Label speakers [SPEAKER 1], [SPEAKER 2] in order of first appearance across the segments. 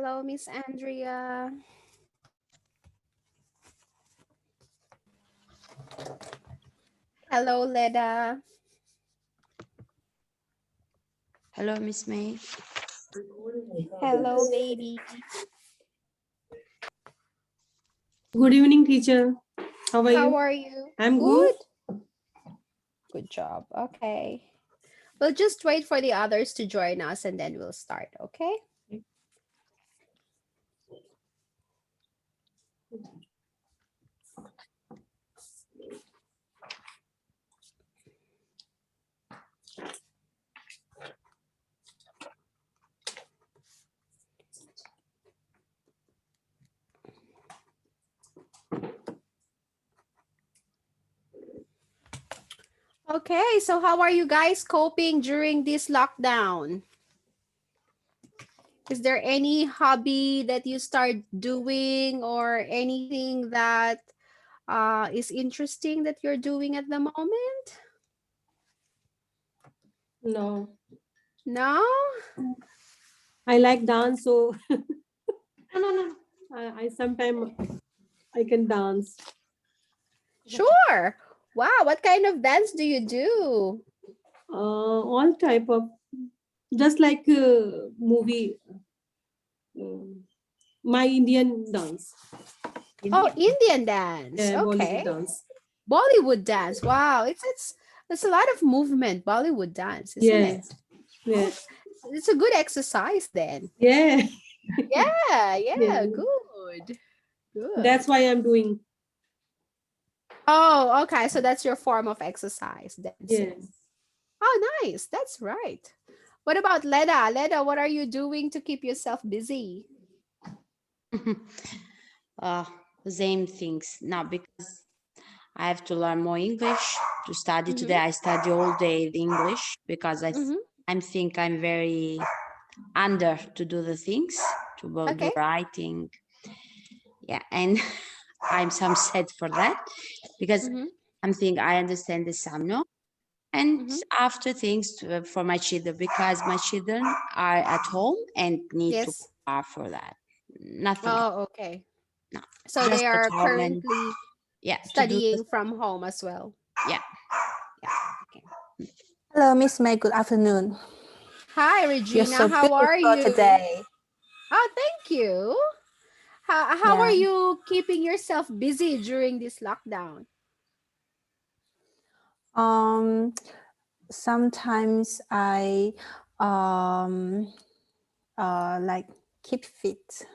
[SPEAKER 1] Hello, Miss Andrea. Hello, Leda.
[SPEAKER 2] Hello, Miss May.
[SPEAKER 1] Hello, baby.
[SPEAKER 3] Good evening, teacher. How are
[SPEAKER 1] How
[SPEAKER 3] you?
[SPEAKER 1] are you?
[SPEAKER 3] I'm good.
[SPEAKER 1] Good job. Okay. We'll just wait for the others to join us and then we'll start, okay? Okay, so how are you guys coping during this lockdown? Is there any hobby that you start doing or anything that is interesting that you're doing at the moment?
[SPEAKER 3] No,
[SPEAKER 1] No?
[SPEAKER 3] I like dance, so no. I sometimes I can dance.
[SPEAKER 1] Sure. Wow, what kind of dance do you do?
[SPEAKER 3] All type of, just like movie, my Indian dance.
[SPEAKER 1] Oh, Indian dance.
[SPEAKER 3] Yeah,
[SPEAKER 1] Okay.
[SPEAKER 3] Bollywood dance.
[SPEAKER 1] Bollywood dance. Wow, it's a lot of movement, Bollywood dance, isn't
[SPEAKER 3] Yeah,
[SPEAKER 1] it?
[SPEAKER 3] yeah,
[SPEAKER 1] It's a good exercise then.
[SPEAKER 3] yeah.
[SPEAKER 1] Yeah,
[SPEAKER 3] Yeah.
[SPEAKER 1] good. Good.
[SPEAKER 3] That's why I'm doing.
[SPEAKER 1] Oh, okay. So that's your form of exercise, dancing.
[SPEAKER 3] Yes.
[SPEAKER 1] Oh, nice. That's right. What about Leda? Leda, what are you doing to keep yourself busy?
[SPEAKER 2] Same things now because I have to learn more English to study today.
[SPEAKER 1] Mhm.
[SPEAKER 2] I study all day the English because
[SPEAKER 1] Mhm.
[SPEAKER 2] I think I'm very under to do the things to do
[SPEAKER 1] Okay.
[SPEAKER 2] writing. Yeah, and I'm some sad for that because
[SPEAKER 1] Mhm.
[SPEAKER 2] I'm think I understand the some no, and
[SPEAKER 1] Mhm.
[SPEAKER 2] after things for my children because my children are at home and need to
[SPEAKER 1] Yes.
[SPEAKER 2] for that. Nothing else.
[SPEAKER 1] Oh, okay.
[SPEAKER 2] No,
[SPEAKER 1] So
[SPEAKER 2] just
[SPEAKER 1] they
[SPEAKER 2] at
[SPEAKER 1] are
[SPEAKER 2] home and
[SPEAKER 1] currently
[SPEAKER 2] yeah, to do the
[SPEAKER 1] studying from home as well.
[SPEAKER 2] yeah.
[SPEAKER 1] Yeah. Okay.
[SPEAKER 4] Hello, Miss May. Good afternoon.
[SPEAKER 1] Hi,
[SPEAKER 4] You're
[SPEAKER 1] Regina.
[SPEAKER 4] so
[SPEAKER 1] How are
[SPEAKER 4] beautiful
[SPEAKER 1] you?
[SPEAKER 4] today.
[SPEAKER 1] Oh, thank you. How are
[SPEAKER 4] Yeah.
[SPEAKER 1] you keeping yourself busy during this lockdown?
[SPEAKER 4] Um. Sometimes I like keep fit,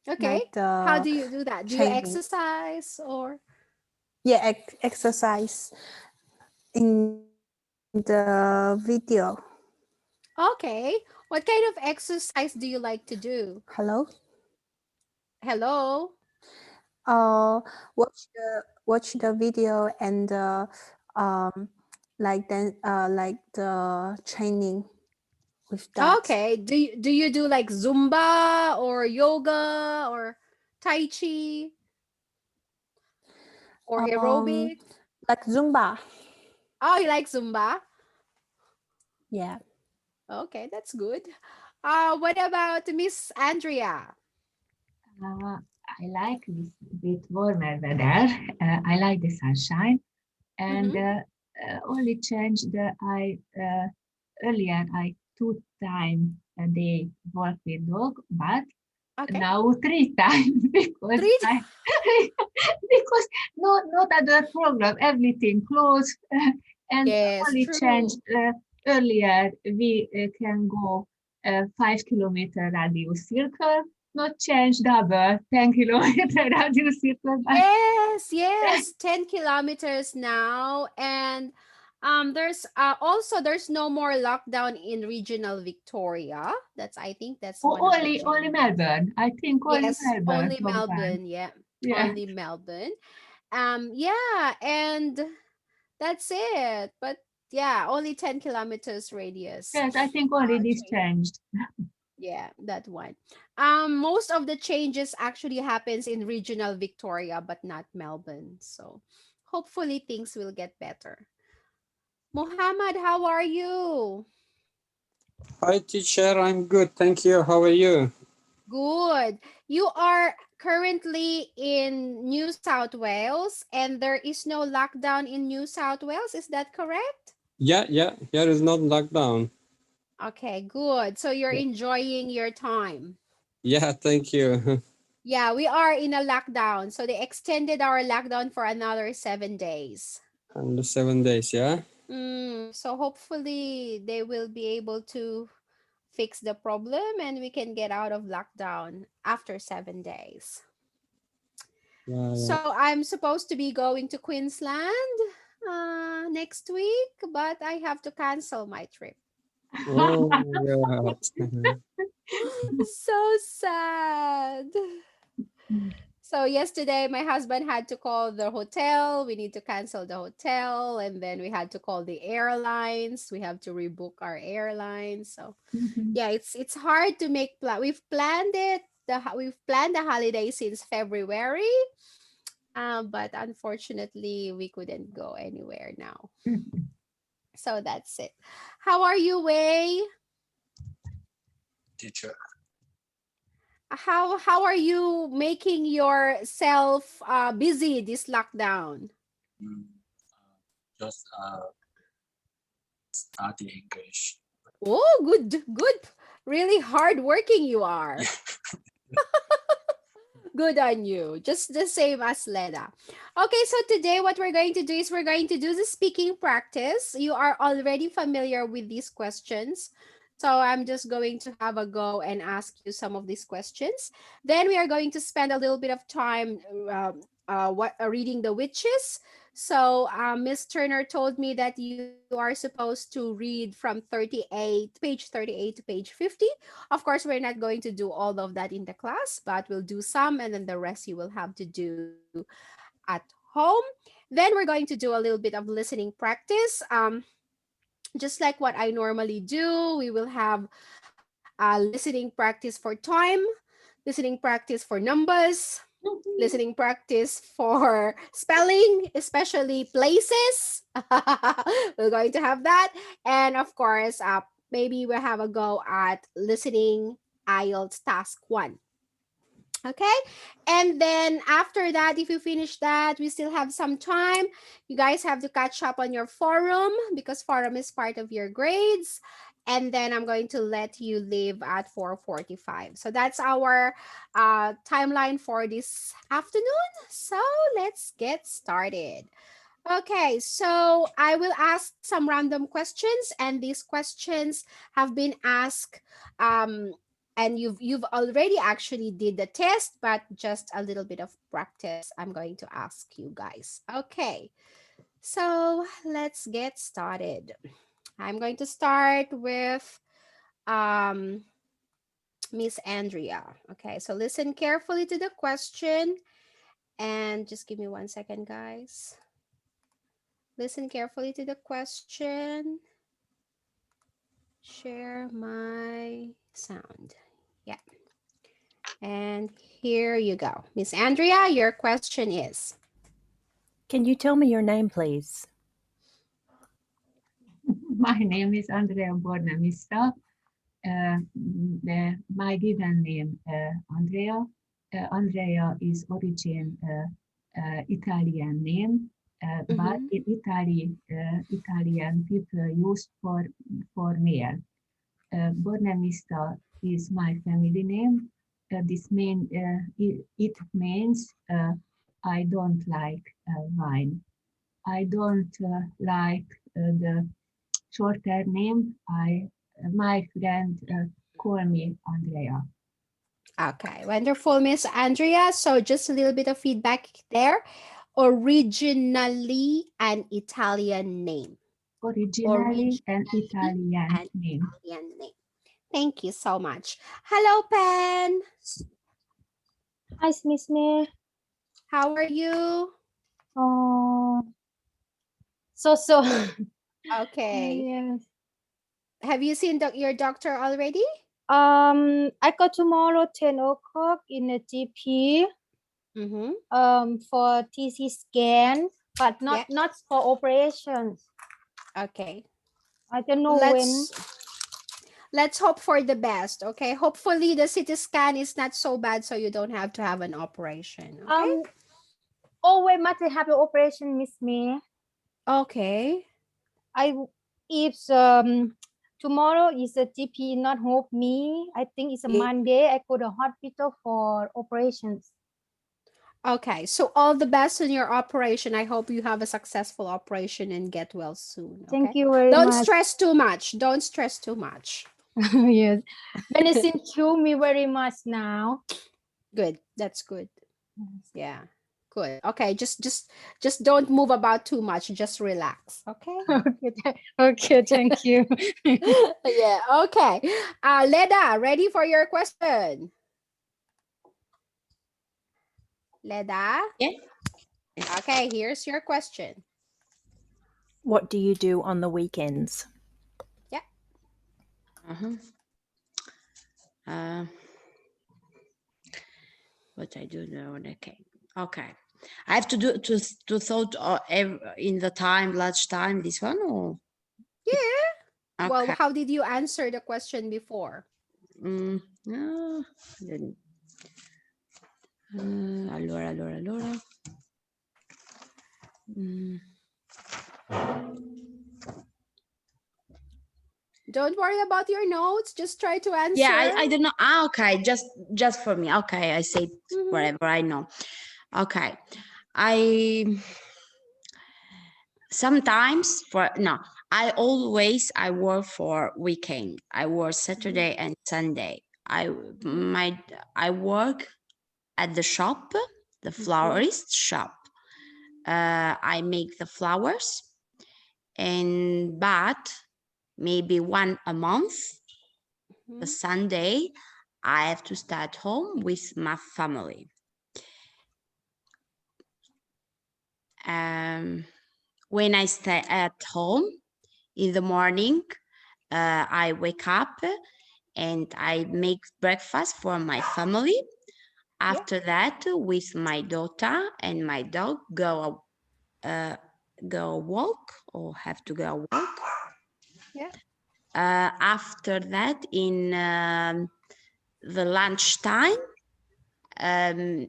[SPEAKER 1] Okay.
[SPEAKER 4] like
[SPEAKER 1] How
[SPEAKER 4] the
[SPEAKER 1] do you do that? Do you
[SPEAKER 4] training.
[SPEAKER 1] exercise or?
[SPEAKER 4] Yeah, exercise in the video.
[SPEAKER 1] Okay. What kind of exercise do you like to do?
[SPEAKER 4] Hello.
[SPEAKER 1] Hello?
[SPEAKER 4] Uh, watch the video and um like the training with that.
[SPEAKER 1] Okay. Do you do like Zumba or yoga or Tai Chi or
[SPEAKER 4] Um,
[SPEAKER 1] aerobic?
[SPEAKER 4] like Zumba.
[SPEAKER 1] Oh, you like Zumba?
[SPEAKER 4] Yeah.
[SPEAKER 1] Okay, that's good. What about Miss Andrea?
[SPEAKER 5] I like this bit warmer weather. I like the sunshine, and
[SPEAKER 1] Mm-hmm.
[SPEAKER 5] only change the I earlier I 2 times a day walk with dog, but
[SPEAKER 1] Okay.
[SPEAKER 5] now 3 times because
[SPEAKER 1] Three.
[SPEAKER 5] I because not other program everything closed and
[SPEAKER 1] Yes,
[SPEAKER 5] only change
[SPEAKER 1] true.
[SPEAKER 5] earlier we can go 5 kilometer radius circle, not change double 10 kilometer radius circle, but
[SPEAKER 1] Yes, 10 kilometers now. And there's no more lockdown in regional Victoria. I think that's one of the
[SPEAKER 5] only
[SPEAKER 1] changes.
[SPEAKER 5] Melbourne. I think only
[SPEAKER 1] Yes,
[SPEAKER 5] Melbourne
[SPEAKER 1] only
[SPEAKER 5] lockdown.
[SPEAKER 1] Melbourne. Yeah,
[SPEAKER 5] Yeah.
[SPEAKER 1] only Melbourne. Yeah, and that's it. But yeah, only 10 kilometers radius
[SPEAKER 5] Yes, I think only this
[SPEAKER 1] change.
[SPEAKER 5] changed.
[SPEAKER 1] Yeah, that one. Most of the changes actually happens in regional Victoria, but not Melbourne. So hopefully things will get better. Muhammad, how are you?
[SPEAKER 6] Hi, teacher. I'm good. Thank you. How are you?
[SPEAKER 1] Good. You are currently in New South Wales and there is no lockdown in New South Wales. Is that correct?
[SPEAKER 6] Yeah. Here is not lockdown.
[SPEAKER 1] Okay, good. So you're
[SPEAKER 6] Yeah,
[SPEAKER 1] enjoying your time.
[SPEAKER 6] yeah, thank you.
[SPEAKER 1] Yeah, we are in a lockdown. So they extended our lockdown for another 7 days.
[SPEAKER 6] And the 7 days, yeah.
[SPEAKER 1] So hopefully they will be able to fix the problem and we can get out of lockdown after 7 days.
[SPEAKER 6] Yeah.
[SPEAKER 1] So I'm supposed to be going to Queensland next week, but I have to cancel my trip.
[SPEAKER 6] Oh, yeah.
[SPEAKER 1] So sad. So yesterday my husband had to call the hotel. We need to cancel the hotel and then we had to call the airlines. We have to rebook our airlines. So
[SPEAKER 5] Mhm.
[SPEAKER 1] yeah, it's hard to make plan. We've planned it. We've planned the holiday since February. But unfortunately we couldn't go anywhere now. So that's it. How are you, Wei?
[SPEAKER 7] Teacher.
[SPEAKER 1] How are you making yourself busy this lockdown?
[SPEAKER 7] Just study English.
[SPEAKER 1] Oh, good. Really hard working you are. Good on you. Just the same as Leda. Okay, so today what we're going to do is we're going to do the speaking practice. You are already familiar with these questions. So I'm just going to have a go and ask you some of these questions. Then we are going to spend a little bit of time reading the witches. So Miss Turner told me that you are supposed to read from page 38 to page 50. Of course, we're not going to do all of that in the class, but we'll do some and then the rest you will have to do at home. Then we're going to do a little bit of listening practice. Just like what I normally do, we will have listening practice for time, listening practice for numbers, listening practice for spelling, especially places. We're going to have that. And of course, maybe we'll have a go at listening IELTS task 1. Okay. And then after that, if you finish that, we still have some time. You guys have to catch up on your forum because forum is part of your grades. And then I'm going to let you leave at 4:45. So that's our timeline for this afternoon. So let's get started. Okay, so I will ask some random questions, and these questions have been asked, and you've already actually did the test, but just a little bit of practice. I'm going to ask you guys. Okay, so let's get started. I'm going to start with um, Miss Andrea. Okay, so listen carefully to the question, and just give me 1 second, guys. Listen carefully to the question. Share my sound. Yeah. And here you go. Miss Andrea, your question is.
[SPEAKER 4] Can you tell me your name, please?
[SPEAKER 5] My name is Andrea Bornemista. My given name Andrea. Andrea is origin Italian name, but in Italy, Italian people use for male. Bornemista is my family name. It means I don't like wine. I don't like the shorter name. My friend call me Andrea.
[SPEAKER 1] Okay, wonderful, Miss Andrea. So just a little bit of feedback there. Originally an Italian name.
[SPEAKER 5] Originally an Italian
[SPEAKER 1] An
[SPEAKER 5] name.
[SPEAKER 1] Italian name. Thank you so much. Hello, Pen.
[SPEAKER 8] Hi, Miss May.
[SPEAKER 1] How are you?
[SPEAKER 8] So.
[SPEAKER 1] Okay.
[SPEAKER 8] Yes.
[SPEAKER 1] Have you seen your doctor already?
[SPEAKER 8] I got tomorrow 10 o'clock in the GP. For TC scan, but not for operations.
[SPEAKER 1] Okay.
[SPEAKER 8] I don't know when.
[SPEAKER 1] let's hope for the best. Okay. Hopefully the CT scan is not so bad, so you don't have to have an operation. Okay.
[SPEAKER 8] Always must have the operation, Miss May.
[SPEAKER 1] Okay.
[SPEAKER 8] If tomorrow is a GP not hope me, I think it's a
[SPEAKER 1] Yeah.
[SPEAKER 8] Monday. I go to hospital for operations.
[SPEAKER 1] Okay. So all the best in your operation. I hope you have a successful operation and get well soon. Okay.
[SPEAKER 8] Thank you very
[SPEAKER 1] Don't
[SPEAKER 8] much.
[SPEAKER 1] stress too much. Don't stress too much.
[SPEAKER 8] Yes, medicine kill me very much now.
[SPEAKER 1] Good. That's good. Yeah. Good. Okay. Just don't move about too much. Just relax. Okay.
[SPEAKER 8] Okay, thank you.
[SPEAKER 1] Yeah. Okay. Leda, ready for your question? Leda.
[SPEAKER 2] Yeah.
[SPEAKER 1] Okay. Here's your question.
[SPEAKER 4] What do you do on the weekends?
[SPEAKER 1] Yeah.
[SPEAKER 2] What I do now? Okay. Okay. I have to do to thought in the time lunchtime. This one or
[SPEAKER 1] Yeah. Well,
[SPEAKER 2] okay.
[SPEAKER 1] how did you answer the question before?
[SPEAKER 2] No, then, allora.
[SPEAKER 1] Don't worry about your notes. Just try to answer.
[SPEAKER 2] Yeah, I don't know. Okay, just for me. Okay, I say whatever I know. Okay, I sometimes I always I work for weekend. I work Saturday and Sunday. I work at the shop, the florist shop. I make the flowers, but maybe one a month, the Sunday, I have to stay at home with my family. When I stay at home in the morning, I wake up and I make breakfast for my family. After that, with my daughter and my dog, go walk or have to go walk.
[SPEAKER 1] Yeah.
[SPEAKER 2] After that, in the lunchtime, I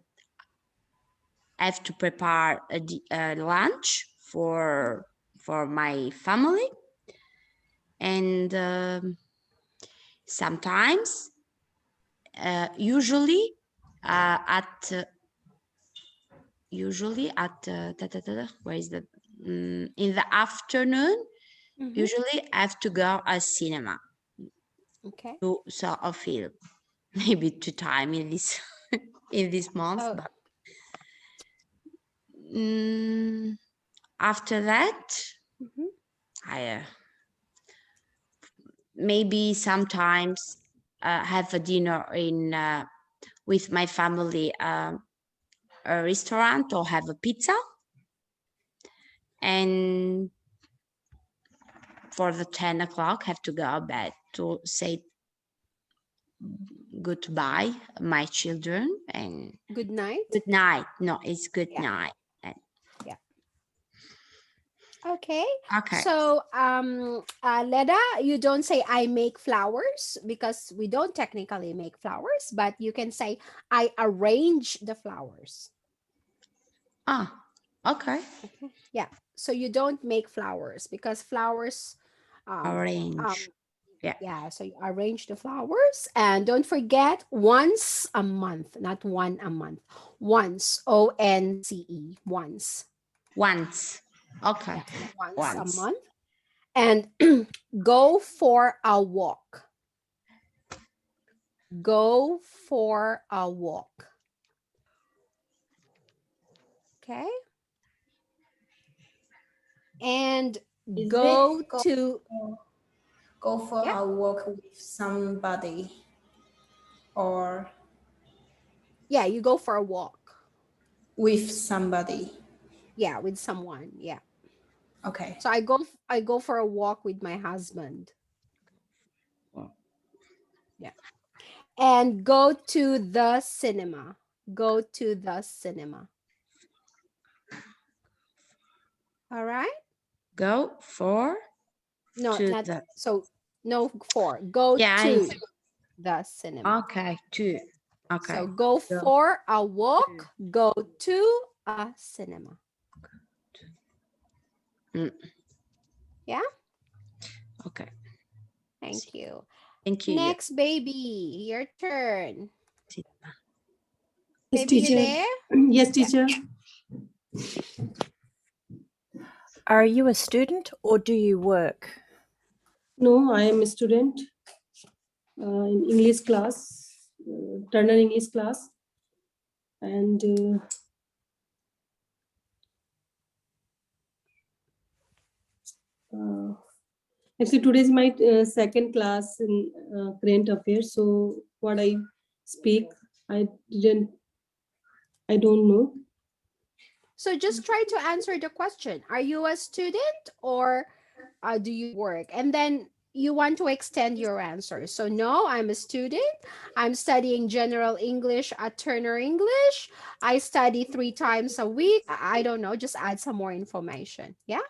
[SPEAKER 2] have to prepare a lunch for my family, and sometimes, usually at where is the in the afternoon. Usually, I have to go to cinema.
[SPEAKER 1] Okay.
[SPEAKER 2] To saw a film, maybe 2 times in this in this month.
[SPEAKER 1] Oh.
[SPEAKER 2] But after that, I maybe sometimes have a dinner in with my family, a restaurant, or have a pizza. And for the 10 o'clock, have to go to bed to say goodbye my children and
[SPEAKER 1] Good night.
[SPEAKER 2] good night. No, it's good night.
[SPEAKER 1] Okay.
[SPEAKER 2] Okay.
[SPEAKER 1] So, Leda, you don't say I make flowers because we don't technically make flowers, but you can say I arrange the flowers.
[SPEAKER 2] Okay.
[SPEAKER 1] Yeah. So you don't make flowers because flowers
[SPEAKER 2] Arrange.
[SPEAKER 1] yeah, so you arrange the flowers, and don't forget once a month, not one a month. Once, ONCE, once.
[SPEAKER 2] Once. Okay.
[SPEAKER 1] Once a month. And go for a walk. Go for a walk. Okay. And go to
[SPEAKER 7] a walk with somebody, or
[SPEAKER 1] yeah, you go for a walk
[SPEAKER 7] with somebody.
[SPEAKER 1] Yeah, with someone. Yeah.
[SPEAKER 7] Okay.
[SPEAKER 1] So I go for a walk with my husband. Yeah. And go to the cinema. Go to the cinema. All right?
[SPEAKER 2] Go for
[SPEAKER 1] No, not
[SPEAKER 2] the
[SPEAKER 1] so No, for. Go
[SPEAKER 2] Yeah,
[SPEAKER 1] to the cinema.
[SPEAKER 2] okay, two. Okay.
[SPEAKER 1] So go
[SPEAKER 2] Go
[SPEAKER 1] for a walk, go to a cinema.
[SPEAKER 2] Mm.
[SPEAKER 1] Yeah,
[SPEAKER 2] Okay.
[SPEAKER 1] thank you.
[SPEAKER 2] Thank you.
[SPEAKER 1] Next, baby, your turn.
[SPEAKER 3] Yes,
[SPEAKER 1] Baby, you
[SPEAKER 3] teacher.
[SPEAKER 1] there?
[SPEAKER 3] Yes, teacher.
[SPEAKER 4] Are you a student or do you work?
[SPEAKER 3] No, I am a student in English class, Turner English class, and actually today is my second class in current affairs. So what I speak, I don't know.
[SPEAKER 1] So just try to answer the question. Are you a student or do you work? And then you want to extend your answer. So no, I'm a student. I'm studying general English at Turner English. I study 3 times a week. I don't know, just add some more information. Yeah?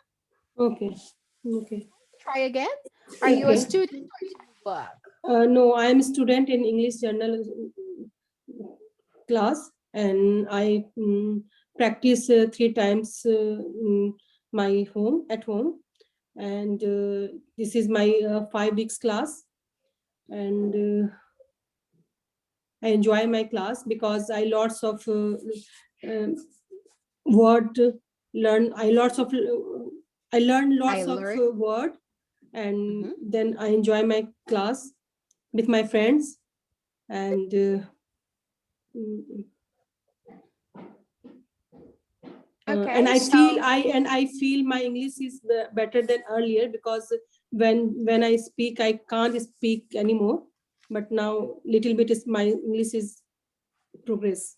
[SPEAKER 3] Okay. Okay.
[SPEAKER 1] Try again. Are you a
[SPEAKER 3] Okay.
[SPEAKER 1] student or do you work?
[SPEAKER 3] No, I am a student in English journal class, and I practice 3 times in my home at home, and this is my 5 weeks class, and I enjoy my class because I lots of word learn. I learn lots of
[SPEAKER 1] learn.
[SPEAKER 3] word, and then I enjoy my class with my friends, and mm,
[SPEAKER 1] Okay,
[SPEAKER 3] and
[SPEAKER 1] so
[SPEAKER 3] I feel my English is better than earlier, because when I speak I can't speak anymore, but now little bit is my English is progress.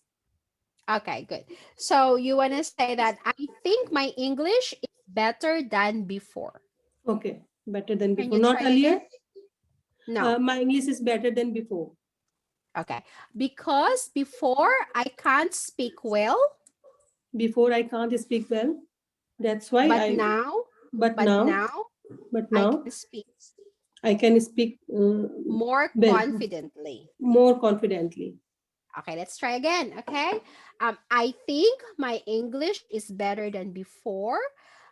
[SPEAKER 1] okay, good. So you want to say that I think my English is better than before.
[SPEAKER 3] Okay, better than
[SPEAKER 1] Can
[SPEAKER 3] before,
[SPEAKER 1] you
[SPEAKER 3] not
[SPEAKER 1] try
[SPEAKER 3] earlier.
[SPEAKER 1] again? No.
[SPEAKER 3] My English is better than before.
[SPEAKER 1] Okay. Because before I can't speak well,
[SPEAKER 3] Before I can't speak well, that's why
[SPEAKER 1] but
[SPEAKER 3] I
[SPEAKER 1] now,
[SPEAKER 3] but
[SPEAKER 1] but
[SPEAKER 3] now
[SPEAKER 1] now
[SPEAKER 3] but
[SPEAKER 1] I
[SPEAKER 3] now
[SPEAKER 1] can speak
[SPEAKER 3] I can speak
[SPEAKER 1] more
[SPEAKER 3] well,
[SPEAKER 1] confidently.
[SPEAKER 3] more confidently.
[SPEAKER 1] Okay, let's try again. Okay. I think my English is better than before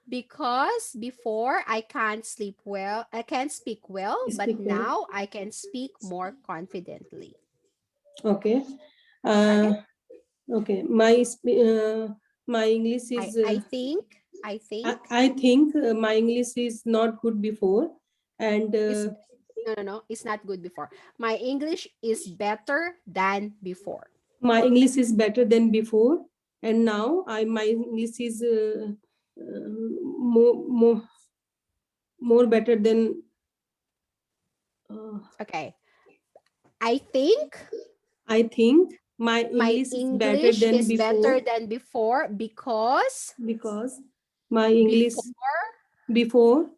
[SPEAKER 1] because before I can't sleep well, I can't speak well, but
[SPEAKER 3] Speak well.
[SPEAKER 1] now I can speak more confidently.
[SPEAKER 3] Okay.
[SPEAKER 1] Okay.
[SPEAKER 3] Okay. My English is
[SPEAKER 1] I think
[SPEAKER 3] I think my English is not good before, and
[SPEAKER 1] it's no, it's not good before. My English is better than before.
[SPEAKER 3] my English is better than before, and now my English is more better than.
[SPEAKER 1] Okay. I think
[SPEAKER 3] I think my
[SPEAKER 1] my
[SPEAKER 3] English is better
[SPEAKER 1] English
[SPEAKER 3] than
[SPEAKER 1] is better
[SPEAKER 3] before,
[SPEAKER 1] than before because
[SPEAKER 3] my English before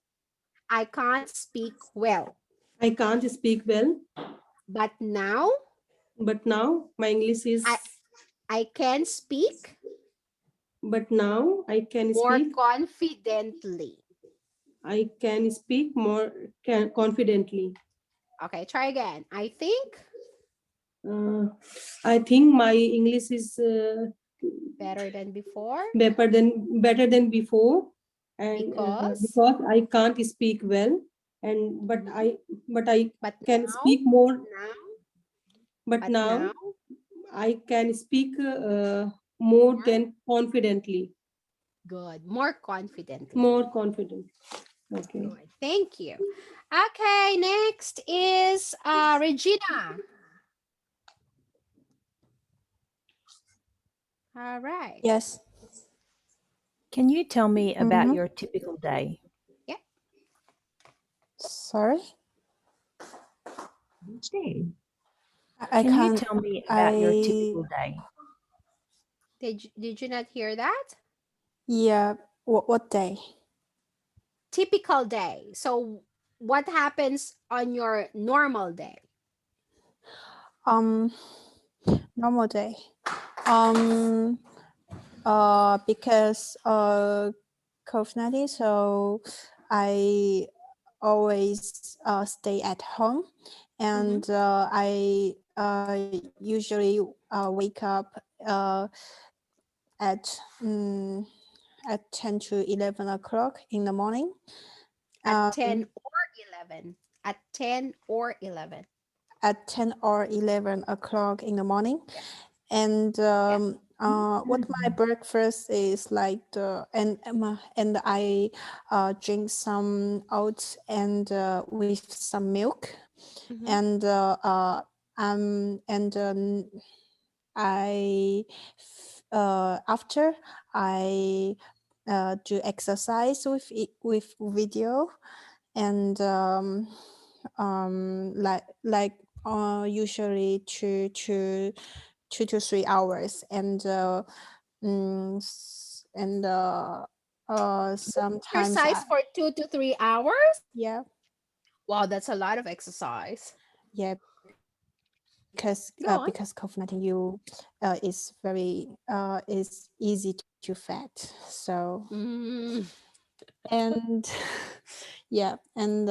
[SPEAKER 1] I can't speak well.
[SPEAKER 3] I can't speak well,
[SPEAKER 1] But now
[SPEAKER 3] but now my English is.
[SPEAKER 1] I can speak
[SPEAKER 3] But now I can
[SPEAKER 1] more
[SPEAKER 3] speak.
[SPEAKER 1] confidently.
[SPEAKER 3] I can speak more confidently.
[SPEAKER 1] Okay, try again.
[SPEAKER 3] I think my English is
[SPEAKER 1] better than before
[SPEAKER 3] better than before, and
[SPEAKER 1] because
[SPEAKER 3] because I can't speak well, and but I
[SPEAKER 1] but
[SPEAKER 3] can
[SPEAKER 1] now
[SPEAKER 3] speak more.
[SPEAKER 1] now
[SPEAKER 3] But
[SPEAKER 1] but
[SPEAKER 3] now
[SPEAKER 1] now
[SPEAKER 3] I can speak more than confidently.
[SPEAKER 1] good, more confidently.
[SPEAKER 3] More confident. Okay.
[SPEAKER 1] Good. Thank you. Okay, next is Regina. All right.
[SPEAKER 7] Yes.
[SPEAKER 4] Can you tell me about
[SPEAKER 7] Mhm.
[SPEAKER 4] your typical day?
[SPEAKER 1] Yeah.
[SPEAKER 7] Sorry,
[SPEAKER 5] Which day?
[SPEAKER 7] I
[SPEAKER 4] Can you
[SPEAKER 7] can't.
[SPEAKER 4] tell me about your
[SPEAKER 7] I
[SPEAKER 4] typical day?
[SPEAKER 1] Did you not hear that?
[SPEAKER 7] yeah. What day?
[SPEAKER 1] Typical day. So what happens on your normal day?
[SPEAKER 7] Um, normal day. Because COVID-19, so I always stay at home, and I usually wake up at 10 to 11 o'clock in the morning.
[SPEAKER 1] At 10 or 11. At 10 or 11.
[SPEAKER 7] At 10 or 11 o'clock in the morning. And what my breakfast is like and I drink some oats and with some milk, and I after I do exercise with video, and usually 2 to 3 hours, and sometimes
[SPEAKER 1] Exercise for 2 to 3 hours?
[SPEAKER 7] yeah,
[SPEAKER 1] Wow, that's a lot of exercise.
[SPEAKER 7] yeah, because
[SPEAKER 1] Go on.
[SPEAKER 7] COVID-19 is very is easy to fat, so and yeah, and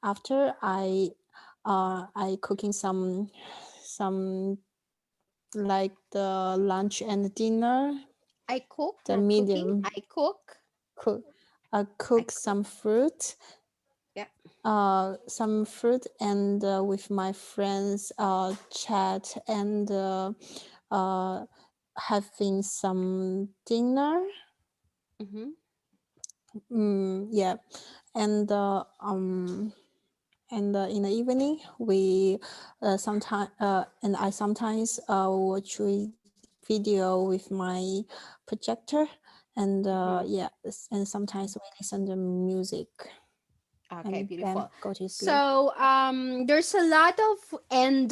[SPEAKER 7] after I cooking some like the lunch and dinner.
[SPEAKER 1] I cook,
[SPEAKER 7] The
[SPEAKER 1] not cooking.
[SPEAKER 7] medium.
[SPEAKER 1] I cook.
[SPEAKER 7] Cook some fruit.
[SPEAKER 1] Yeah.
[SPEAKER 7] Some fruit, and with my friends chat, and having some dinner. Yeah, and in the evening we sometimes and I sometimes watch video with my projector, and yeah, and sometimes we listen to music.
[SPEAKER 1] Okay,
[SPEAKER 7] and
[SPEAKER 1] beautiful.
[SPEAKER 7] then go to sleep.
[SPEAKER 1] So there's a lot of end.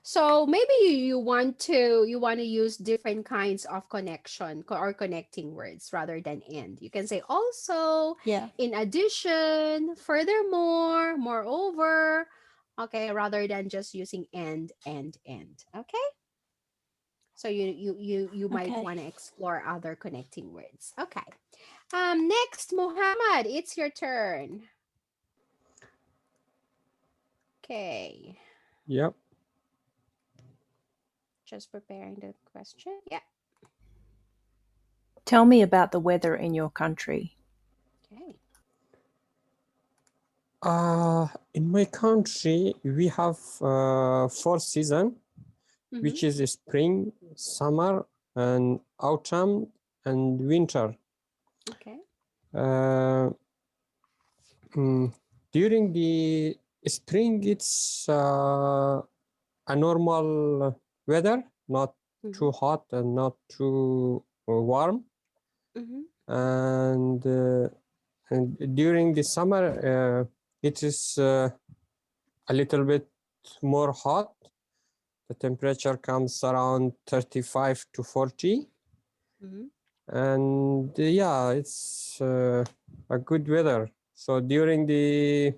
[SPEAKER 1] So maybe you want to use different kinds of connection or connecting words rather than end. You can say also,
[SPEAKER 7] Yeah.
[SPEAKER 1] in addition, furthermore, moreover. Okay, rather than just using end. Okay. So you might
[SPEAKER 7] Okay.
[SPEAKER 1] want to explore other connecting words. Okay. Next, Muhammad, it's your turn. Okay.
[SPEAKER 6] Yep.
[SPEAKER 1] Just preparing the question. Yeah.
[SPEAKER 4] Tell me about the weather in your country.
[SPEAKER 1] Okay.
[SPEAKER 6] In my country, we have 4 seasons, which is spring, summer, and autumn, and winter.
[SPEAKER 1] Okay.
[SPEAKER 6] During the spring, it's a normal weather, not too hot and not too warm. And during the summer, it is a little bit more hot. The temperature comes around 35 to 40. And yeah, it's a good weather. So during the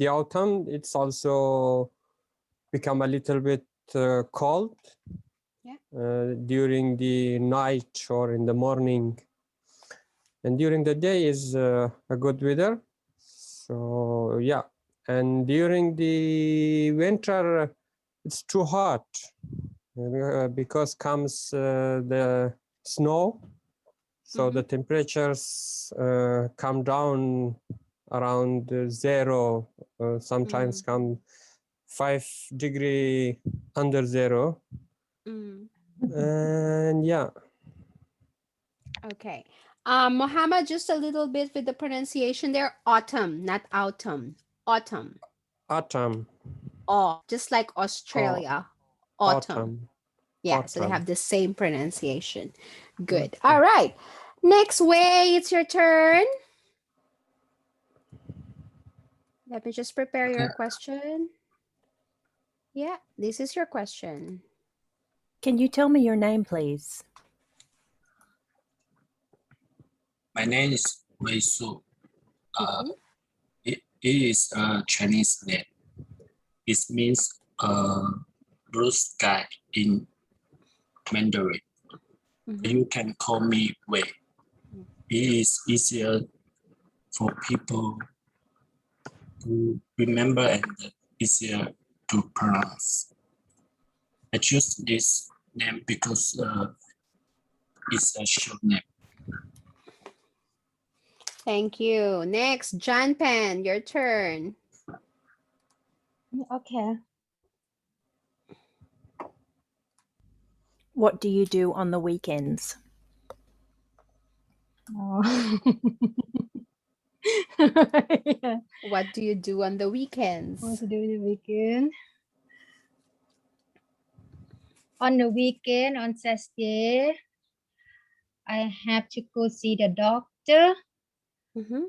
[SPEAKER 6] autumn, it's also become a little bit cold. During the night or in the morning, and during the day is a good weather. So yeah, and during the winter, it's too hot because comes the snow. So the temperatures come down around zero, sometimes come 5 degrees under zero. And yeah.
[SPEAKER 1] Okay. Muhammad, just a little bit with the pronunciation there. Autumn, not autumn. Autumn.
[SPEAKER 6] Autumn.
[SPEAKER 1] Oh, just like Australia. Autumn. Yeah, so they
[SPEAKER 6] Autumn.
[SPEAKER 1] have the same pronunciation. Good. All right. Next way, it's your turn. Let me just prepare your question. Yeah, this is your question.
[SPEAKER 4] Can you tell me your name, please?
[SPEAKER 9] My name is Wei Su. It is a Chinese name. It means blue sky in Mandarin. You can call me Wei. It is easier for people to remember and easier to pronounce. I choose this name because it's a short name.
[SPEAKER 1] Thank you. Next, John Pen, your turn.
[SPEAKER 8] Okay.
[SPEAKER 4] What do you do on the weekends?
[SPEAKER 8] Oh. Yeah.
[SPEAKER 1] What do you do on the weekends?
[SPEAKER 8] What to do in the weekend? On the weekend, on Saturday, I have to go see the doctor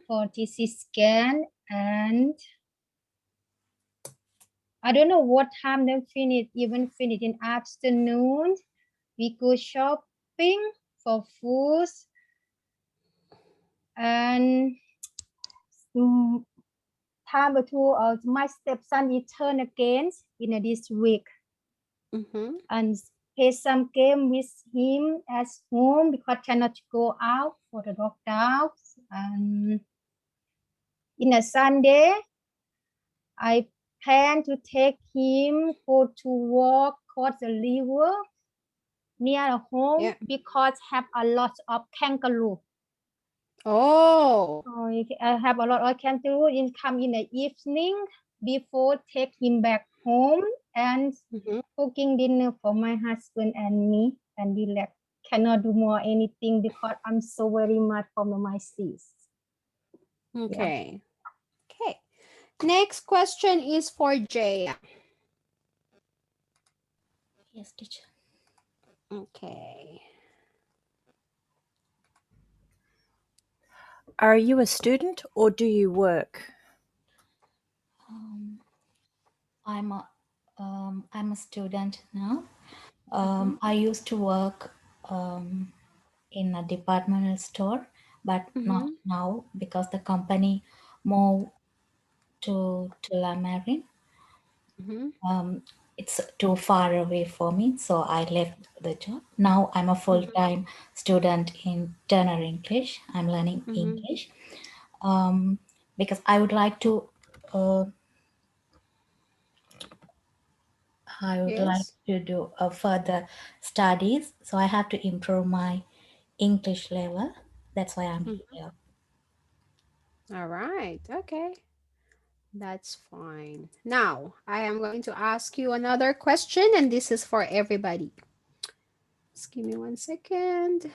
[SPEAKER 8] for TC scan, and I don't know what time they finish, even finish in afternoon. We go shopping for food, and time or two, my stepson return again in this week. And play some game with him at home because cannot go out for the lockdown. And in a Sunday, I plan to take him go to walk across the river near home because have a lot of kangaroo.
[SPEAKER 1] Oh.
[SPEAKER 8] I have a lot of kangaroo in come in the evening before take him back home and cooking dinner for my husband and me, and relax. Cannot do more anything because I'm so very much from my sis.
[SPEAKER 1] Okay. Okay. Next question is for Jaya.
[SPEAKER 10] Yes, teacher.
[SPEAKER 1] Okay.
[SPEAKER 4] Are you a student or do you work?
[SPEAKER 10] I'm a student now. I used to work in a departmental store, but not now because the company moved to Marine. It's too far away for me, so I left the job. Now I'm a full-time student in Turner English. I'm learning English because I would like to do further studies, so I have to improve my English level. That's why I'm here.
[SPEAKER 1] All right. Okay. That's fine. Now, I am going to ask you another question, and this is for everybody. Just give me 1 second.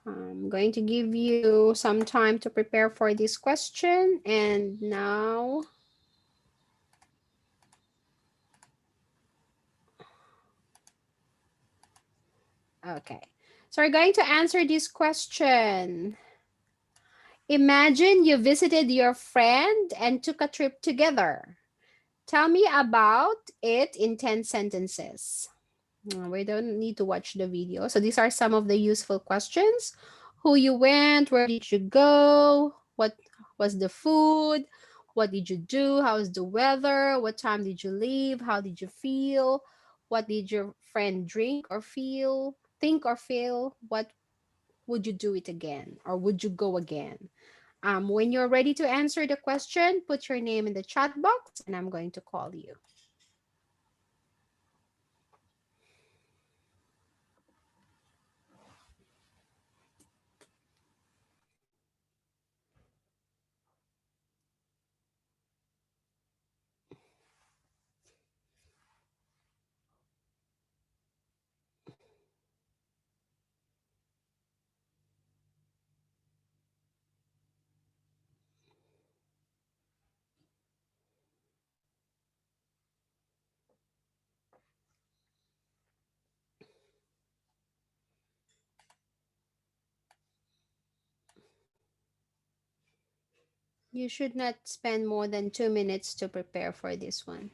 [SPEAKER 1] I'm going to give you some time to prepare for this question. And now, okay. So we're going to answer this question. Imagine you visited your friend and took a trip together. Tell me about it in 10 sentences. We don't need to watch the video. So these are some of the useful questions. Who you went, where did you go, what was the food, what did you do, how's the weather, what time did you leave, how did you feel, what did your friend drink or feel, think or feel, what would you do it again or would you go again? When you're ready to answer the question, put your name in the chat box and I'm going to call you. You should not spend more than 2 minutes to prepare for this one.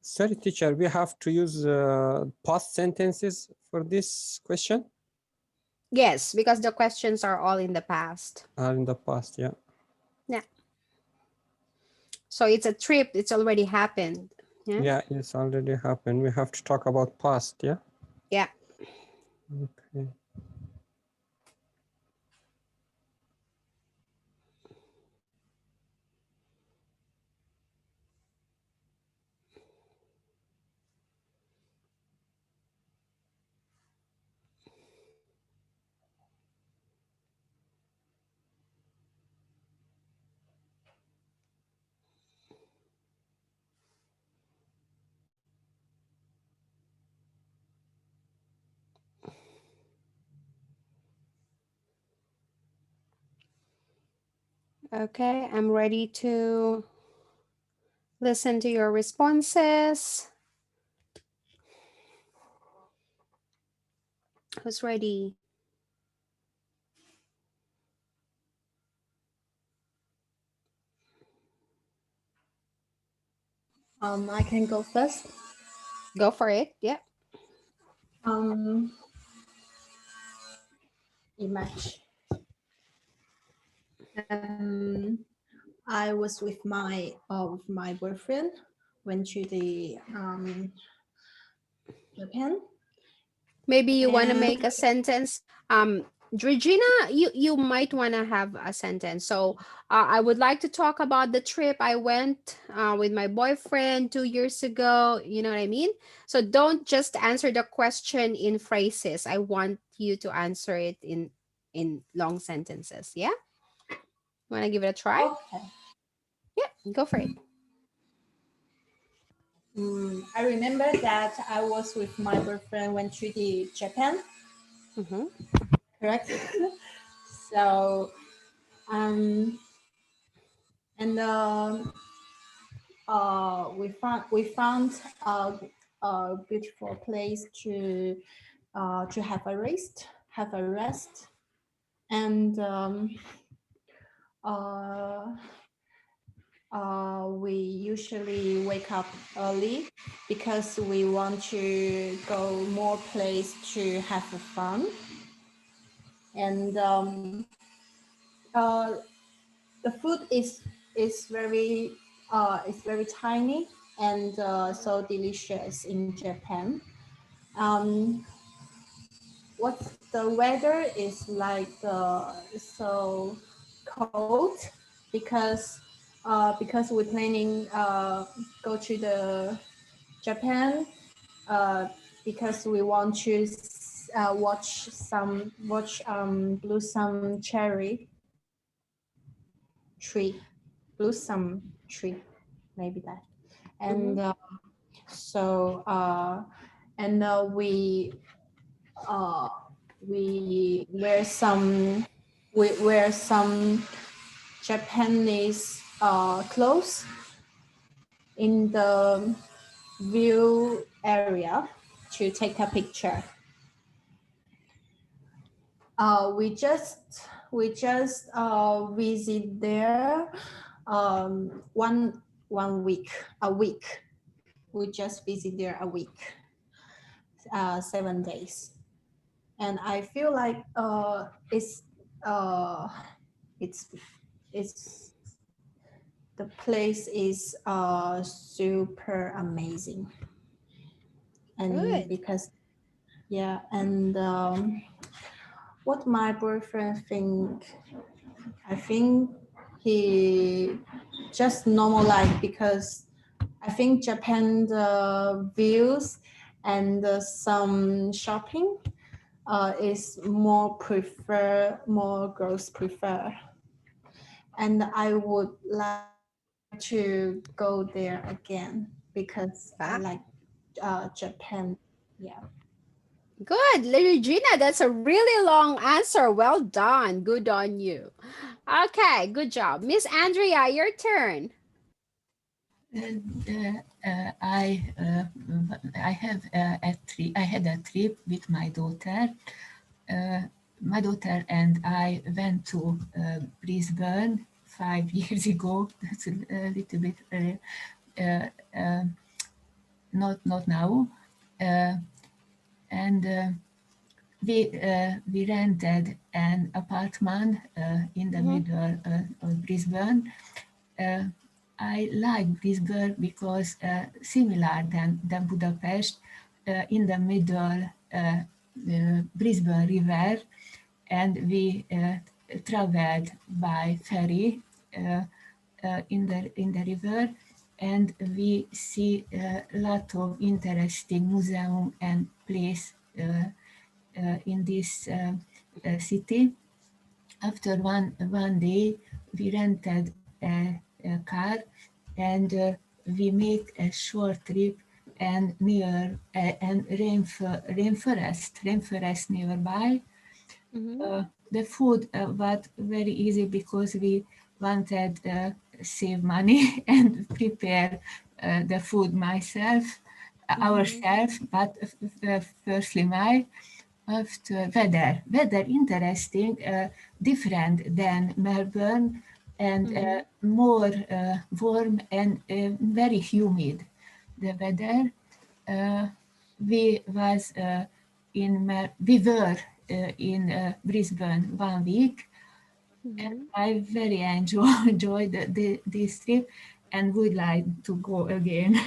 [SPEAKER 6] Sorry, teacher, we have to use past sentences for this question?
[SPEAKER 1] Yes, because the questions are all in the past.
[SPEAKER 6] Are in the past, yeah.
[SPEAKER 1] Yeah. So it's a trip, it's already happened. Yeah.
[SPEAKER 6] Yeah, it's already happened. We have to talk about past, yeah?
[SPEAKER 1] Yeah.
[SPEAKER 6] Okay.
[SPEAKER 1] Okay, I'm ready to listen to your responses. Who's ready?
[SPEAKER 7] I can go first.
[SPEAKER 1] Go for it. Yeah.
[SPEAKER 7] Image. I was with my boyfriend, went to the Japan.
[SPEAKER 1] Maybe you want to make a sentence. Regina, you might want to have a sentence. So I would like to talk about the trip I went with my boyfriend 2 years ago. You know what I mean? So don't just answer the question in phrases. I want you to answer it in long sentences. Yeah. Want to give it a try?
[SPEAKER 7] Okay.
[SPEAKER 1] Yeah, go for it.
[SPEAKER 7] I remember that I was with my boyfriend went to the Japan. Correct. So, and we found a beautiful place to have a rest, and we usually wake up early because we want to go more place to have fun. And the food is very tiny and so delicious in Japan. What the weather is like so cold because we're planning go to the Japan because we want to watch blossom cherry tree, blossom tree, maybe that. And so and we wear some Japanese clothes in the view area to take a picture. We just visit there one week, a week. We just visit there a week, 7 days, and I feel like it's the place is super amazing, and
[SPEAKER 1] Good.
[SPEAKER 7] because yeah, and what my boyfriend I think he just normal life because I think Japan the views and some shopping is more girls prefer, and I would like to go there again because I like Japan. Yeah.
[SPEAKER 1] Good, Regina. That's a really long answer. Well done. Good on you. Okay, good job. Miss Andrea, your turn.
[SPEAKER 5] I had a trip with my daughter. My daughter and I went to Brisbane 5 years ago. That's a little bit not now. And we rented an apartment in the middle of Brisbane. I like Brisbane because similar than Budapest, in the middle Brisbane River, and we traveled by ferry in the river, and we see a lot of interesting museum and place in this city. After one day, we rented a car, and we make a short trip and near and rainforest nearby. The food was very easy because we wanted save money and prepare the food ourselves. But firstly, after weather interesting, different than Melbourne, and more warm and very humid. The weather. We was we were in Brisbane 1 week, and I very enjoyed this trip and would like to go again.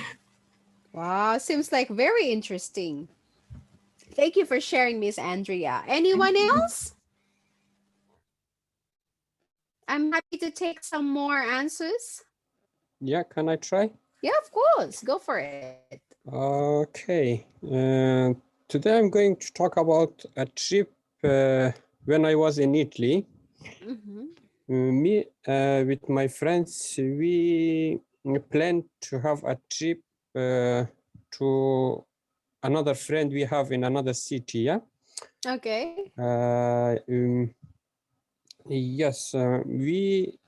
[SPEAKER 1] Wow, seems like very interesting. Thank you for sharing, Miss Andrea. Anyone else? I'm happy to take some more answers.
[SPEAKER 6] Yeah, can I try?
[SPEAKER 1] Yeah, of course. Go for it.
[SPEAKER 6] Okay. Today I'm going to talk about a trip when I was in Italy. Me with my friends, we planned to have a trip to another friend we have in another city. Yeah.
[SPEAKER 1] Okay.
[SPEAKER 6] Yes, we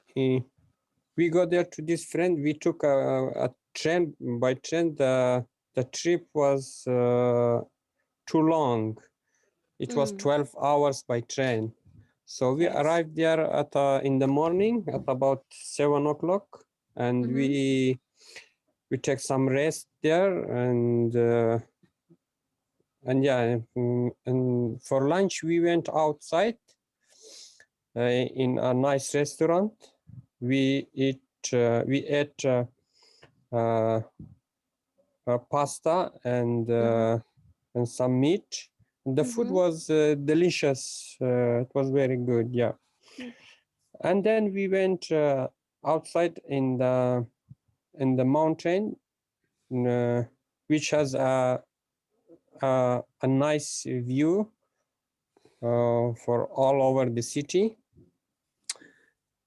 [SPEAKER 6] go there to this friend. We took a train. By train, the trip was too long. It was 12 hours by train. So we arrived there at in the morning at about 7 o'clock, and we take some rest there, and yeah, and for lunch we went outside in a nice restaurant. We ate pasta and some meat. The food was delicious. It was very good. Yeah. And then we went outside in the mountain, which has a nice view for all over the city.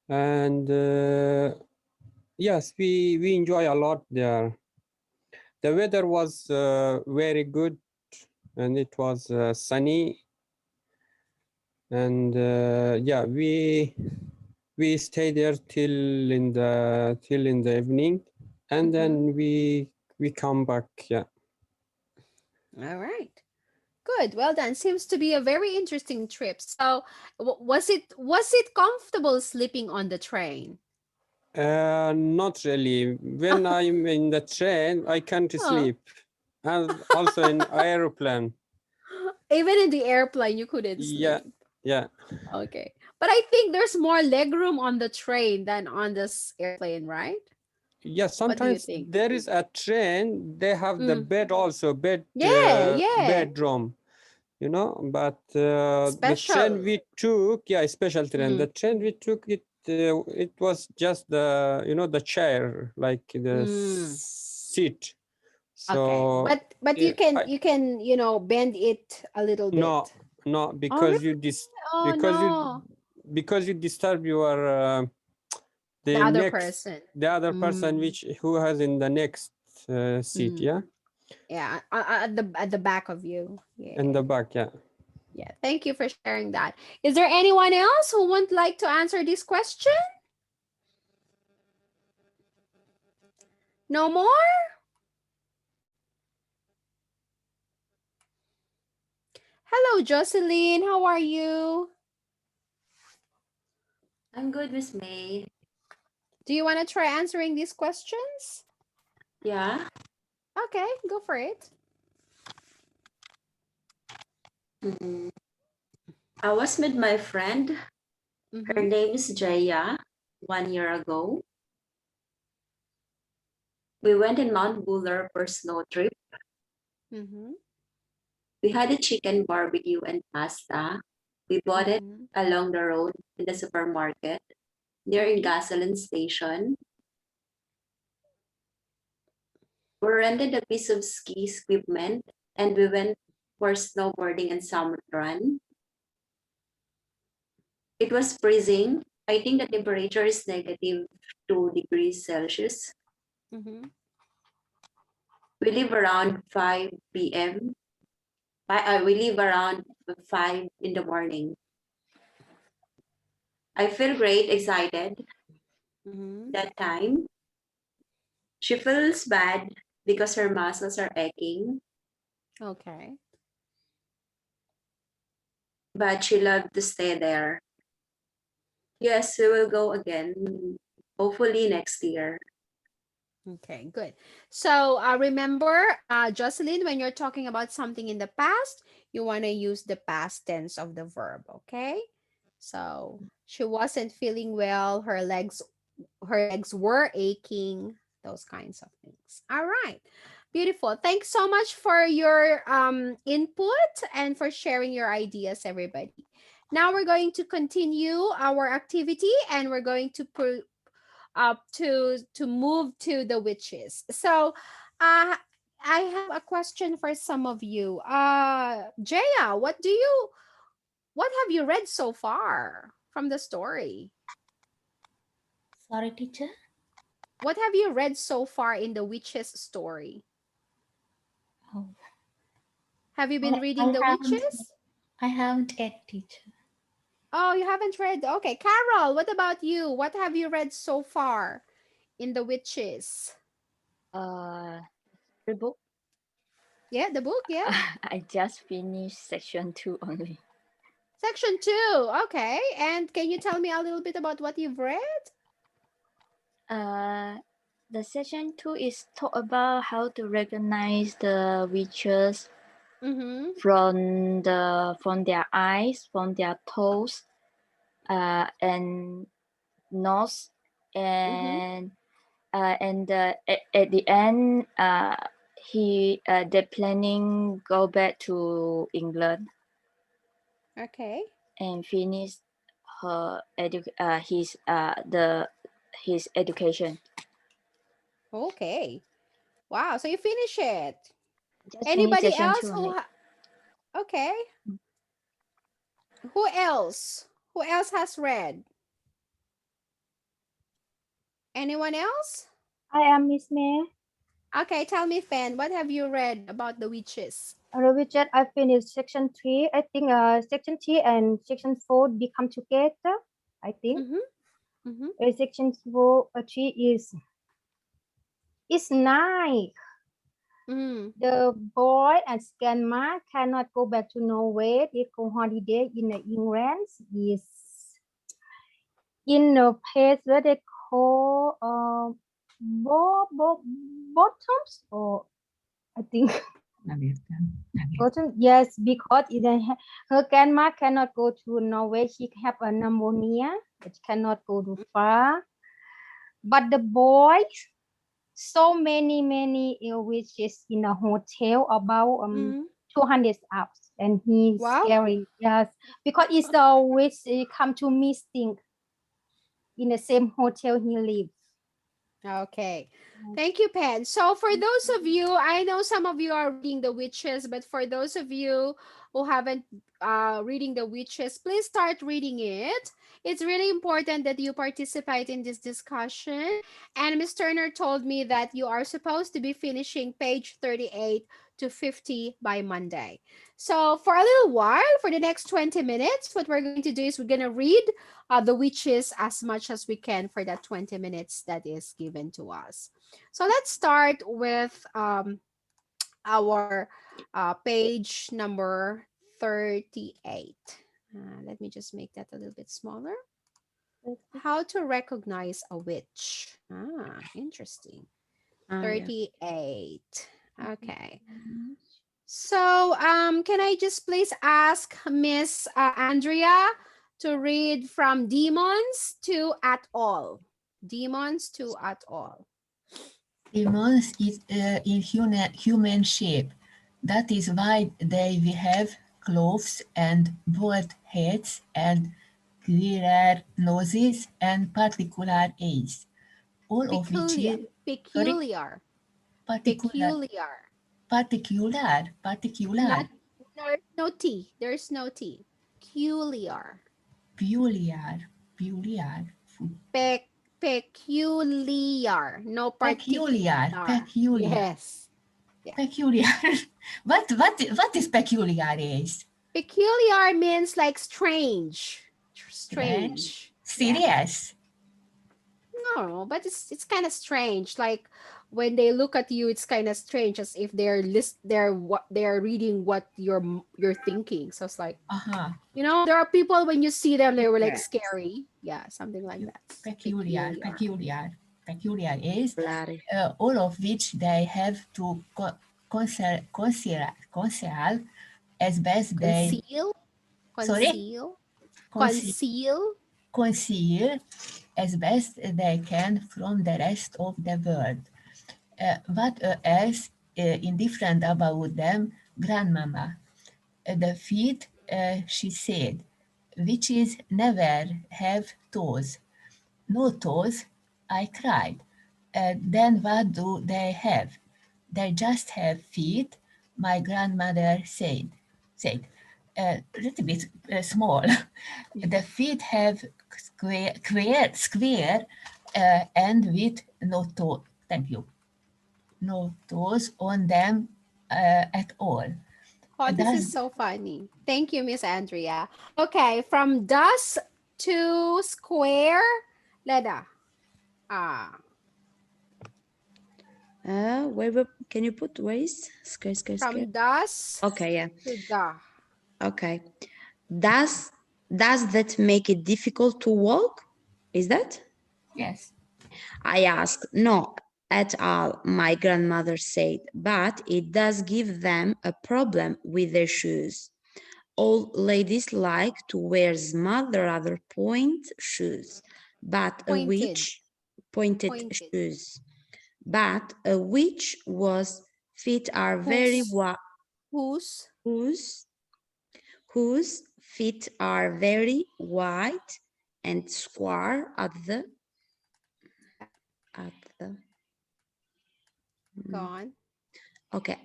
[SPEAKER 6] And yes, we enjoy a lot there. The weather was very good, and it was sunny. And yeah, we stayed there till in the evening, and then we come back. Yeah.
[SPEAKER 1] All right. Good. Well done. Seems to be a very interesting trip. So, was it comfortable sleeping on the train?
[SPEAKER 6] Not really. When I'm in the train, I can't
[SPEAKER 1] Oh.
[SPEAKER 6] sleep, and also in airplane.
[SPEAKER 1] Even in the airplane, you couldn't
[SPEAKER 6] Yeah,
[SPEAKER 1] sleep.
[SPEAKER 6] yeah.
[SPEAKER 1] Okay. But I think there's more legroom on the train than on this airplane, right?
[SPEAKER 6] Yeah,
[SPEAKER 1] What do you
[SPEAKER 6] sometimes
[SPEAKER 1] think?
[SPEAKER 6] there is a train, they have the bed also,
[SPEAKER 1] Yeah.
[SPEAKER 6] bedroom, but the train
[SPEAKER 1] Special.
[SPEAKER 6] we took, yeah, special train. The train we took, it was just the chair, like the seat.
[SPEAKER 1] Okay.
[SPEAKER 6] So
[SPEAKER 1] But you can
[SPEAKER 6] I,
[SPEAKER 1] bend it a little bit.
[SPEAKER 6] no,
[SPEAKER 1] Oh,
[SPEAKER 6] because
[SPEAKER 1] really? Oh, no.
[SPEAKER 6] because you disturb your
[SPEAKER 1] The other person.
[SPEAKER 6] the other person who has in the next seat. Yeah.
[SPEAKER 1] Yeah, at the back of you. Yeah.
[SPEAKER 6] In the back. Yeah.
[SPEAKER 1] Yeah. Thank you for sharing that. Is there anyone else who would like to answer this question? No more? Hello, Jocelyn. How are you?
[SPEAKER 11] I'm good, Miss May.
[SPEAKER 1] Do you want to try answering these questions?
[SPEAKER 11] Yeah.
[SPEAKER 1] Okay, go for it.
[SPEAKER 2] I was with my friend. Her
[SPEAKER 1] Mm-hmm.
[SPEAKER 2] name is Jaya. 1 year ago, we went in Mount Buller for snow trip.
[SPEAKER 1] Mm-hmm.
[SPEAKER 2] We had a chicken barbecue and pasta. We bought it
[SPEAKER 1] Mm-hmm.
[SPEAKER 2] along the road in the supermarket near a
[SPEAKER 1] Mm-hmm.
[SPEAKER 2] gasoline station. We rented a piece of ski equipment and we went for snowboarding and summit run. It was freezing. I think the temperature is negative 2 degrees Celsius.
[SPEAKER 1] Mm-hmm.
[SPEAKER 2] We leave around 5 p.m. We leave around 5 in the morning. I feel great, excited
[SPEAKER 1] Mm-hmm.
[SPEAKER 2] that time. She feels bad because her muscles are aching,
[SPEAKER 1] Okay.
[SPEAKER 2] but she loved to stay there. Yes, we will go again, hopefully next year.
[SPEAKER 1] Okay, good. So remember, Jocelyn, when you're talking about something in the past, you want to use the past tense of the verb, okay? So she wasn't feeling well, her legs were aching, those kinds of things. All right. Beautiful. Thanks so much for your input and for sharing your ideas, everybody. Now we're going to continue our activity and we're going to to move to the witches. So, I have a question for some of you. Jaya, what have you read so far from the story?
[SPEAKER 10] Sorry, teacher.
[SPEAKER 1] What have you read so far in the witches story?
[SPEAKER 10] Oh,
[SPEAKER 1] Have you been
[SPEAKER 10] I
[SPEAKER 1] reading the
[SPEAKER 10] haven't.
[SPEAKER 1] witches?
[SPEAKER 10] I haven't yet, teacher.
[SPEAKER 1] Oh, you haven't read. Okay, Carol, what about you? What have you read so far in the witches?
[SPEAKER 11] Uh, the book.
[SPEAKER 1] Yeah, the book, yeah.
[SPEAKER 11] I just finished section 2 only.
[SPEAKER 1] Section 2. Okay. And can you tell me a little bit about what you've read?
[SPEAKER 11] The section 2 is talk about how to recognize the witches
[SPEAKER 1] Mm-hmm.
[SPEAKER 11] from their eyes, from their toes, and nose,
[SPEAKER 1] Mm-hmm.
[SPEAKER 11] at the end, they're planning go back to England
[SPEAKER 1] Okay.
[SPEAKER 11] and finish his education.
[SPEAKER 1] Okay. Wow. So you finish it.
[SPEAKER 11] Just finish
[SPEAKER 1] Anybody
[SPEAKER 11] section
[SPEAKER 1] else
[SPEAKER 11] 2
[SPEAKER 1] who
[SPEAKER 11] only.
[SPEAKER 1] okay. Who else? Who else has read? Anyone else?
[SPEAKER 8] I am Miss May.
[SPEAKER 1] Okay, tell me, Fan, what have you read about the witches?
[SPEAKER 8] Richard, I finished section 3. I think section 3 and section 4 become together. I think
[SPEAKER 1] Mm-hmm. Mm-hmm.
[SPEAKER 8] section 4 3 is nice.
[SPEAKER 1] Mm.
[SPEAKER 8] The boy and grandma cannot go back to Norway. They go holiday in England. Is in a place where they call bottoms, or I think bottom. Yes, because her grandma cannot go to Norway. She have a pneumonia. It cannot go too far. But the boy, so many witches in a hotel about 200 hours, and he's
[SPEAKER 1] Wow.
[SPEAKER 8] scary. Yes, because it's always come to missing in the same hotel he lives.
[SPEAKER 1] Okay. Thank you, Pen. So for those of you, I know some of you are reading The Witches, but for those of you who haven't reading The Witches, please start reading it. It's really important that you participate in this discussion. And Miss Turner told me that you are supposed to be finishing page 38 to 50 by Monday. So for a little while, for the next 20 minutes, what we're going to do is we're going to read the witches as much as we can for that 20 minutes that is given to us. So let's start with our page number 38. Let me just make that a little bit smaller. How to recognize a witch. Interesting.
[SPEAKER 2] Yeah.
[SPEAKER 1] 38. Okay. So, can I just please ask Miss Andrea to read from demons to at all? Demons to at all.
[SPEAKER 5] Demons is in human shape. That is why they will have clothes and bald heads and clearer noses and particular eyes. All of which
[SPEAKER 1] Peculiar.
[SPEAKER 5] is sorry,
[SPEAKER 1] Peculiar.
[SPEAKER 5] particular,
[SPEAKER 1] Peculiar.
[SPEAKER 5] particular,
[SPEAKER 1] Not, there's no T. There's no T. Peculiar.
[SPEAKER 5] peculiar,
[SPEAKER 1] Peculiar. No particular.
[SPEAKER 5] peculiar.
[SPEAKER 1] Yes. Yeah.
[SPEAKER 5] Peculiar. What is peculiar is?
[SPEAKER 1] Peculiar means like strange.
[SPEAKER 5] Strange.
[SPEAKER 1] Strange. Yeah.
[SPEAKER 5] Serious.
[SPEAKER 1] No, but it's kind of strange. Like when they look at you, it's kind of strange, as if they're reading what you're thinking. So it's like,
[SPEAKER 5] Uh-huh.
[SPEAKER 1] there are people when you see them, they were like
[SPEAKER 2] Yes.
[SPEAKER 1] scary. Yeah, something like that.
[SPEAKER 5] Peculiar is
[SPEAKER 2] Clary.
[SPEAKER 5] all of which they have to conceal as best they
[SPEAKER 1] Conceal,
[SPEAKER 5] sorry
[SPEAKER 1] conceal,
[SPEAKER 5] conceal,
[SPEAKER 1] conceal.
[SPEAKER 5] conceal as best they can from the rest of the world. What else indifferent about them, grandmama? The feet, she said, witches never have toes. No toes, I cried. Then what do they have? They just have feet, my grandmother said. A little bit small. The feet have square, and with no toe. Thank you. No toes on them at all.
[SPEAKER 1] Oh, this is
[SPEAKER 5] Does
[SPEAKER 1] so funny. Thank you, Miss Andrea. Okay, from dust to square. Leda. Ah,
[SPEAKER 2] Can you put ways? Square.
[SPEAKER 1] from dust
[SPEAKER 2] Okay, yeah.
[SPEAKER 1] to da.
[SPEAKER 2] Okay. Does that make it difficult to walk? Is that?
[SPEAKER 5] yes.
[SPEAKER 2] I asked. No, at all, my grandmother said, but it does give them a problem with their shoes. All ladies like to wear small, rather point shoes, but a
[SPEAKER 1] Pointed.
[SPEAKER 2] witch pointed shoes. But a witch was feet are very
[SPEAKER 1] Whose?
[SPEAKER 2] whose feet are very wide and square at the
[SPEAKER 1] Go on.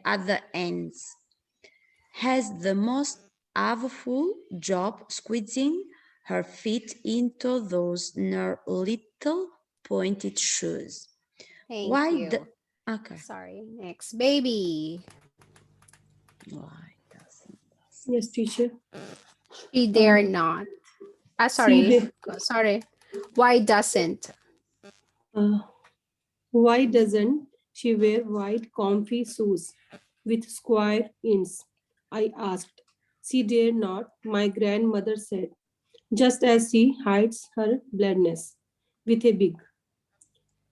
[SPEAKER 2] at the ends, has the most awful job squeezing her feet into those little pointed shoes.
[SPEAKER 1] Thank
[SPEAKER 2] Why
[SPEAKER 1] you.
[SPEAKER 2] okay.
[SPEAKER 1] Sorry. Next, baby.
[SPEAKER 2] Why doesn't
[SPEAKER 3] Yes, teacher.
[SPEAKER 1] She dare not.
[SPEAKER 3] See
[SPEAKER 1] Sorry. Why doesn't?
[SPEAKER 3] why doesn't she wear white comfy shoes with square inns? I asked. She dare not, my grandmother said, just as she hides her blindness with a big.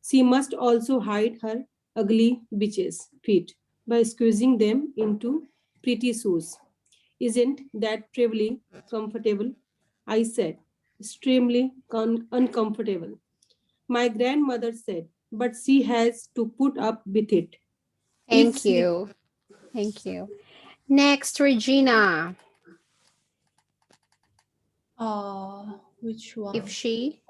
[SPEAKER 3] She must also hide her ugly bitches' feet by squeezing them into pretty shoes. Isn't that terribly comfortable? I said, extremely uncomfortable. My grandmother said, but she has to put up with it. If
[SPEAKER 1] Thank
[SPEAKER 3] she
[SPEAKER 1] you. Thank you. Next, Regina.
[SPEAKER 12] Which one?
[SPEAKER 1] If she.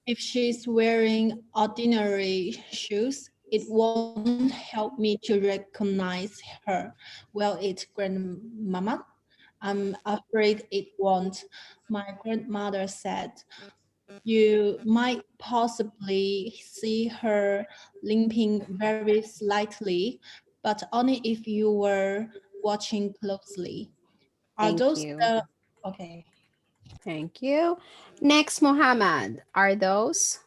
[SPEAKER 12] If she's wearing ordinary shoes, it won't help me to recognize her. Will it, Grandmama? I'm afraid it won't. My grandmother said. You might possibly see her limping very slightly, but only if you were watching closely. Are
[SPEAKER 1] Thank
[SPEAKER 12] those
[SPEAKER 1] you.
[SPEAKER 12] the okay?
[SPEAKER 1] Thank you. Next, Muhammad. Are those?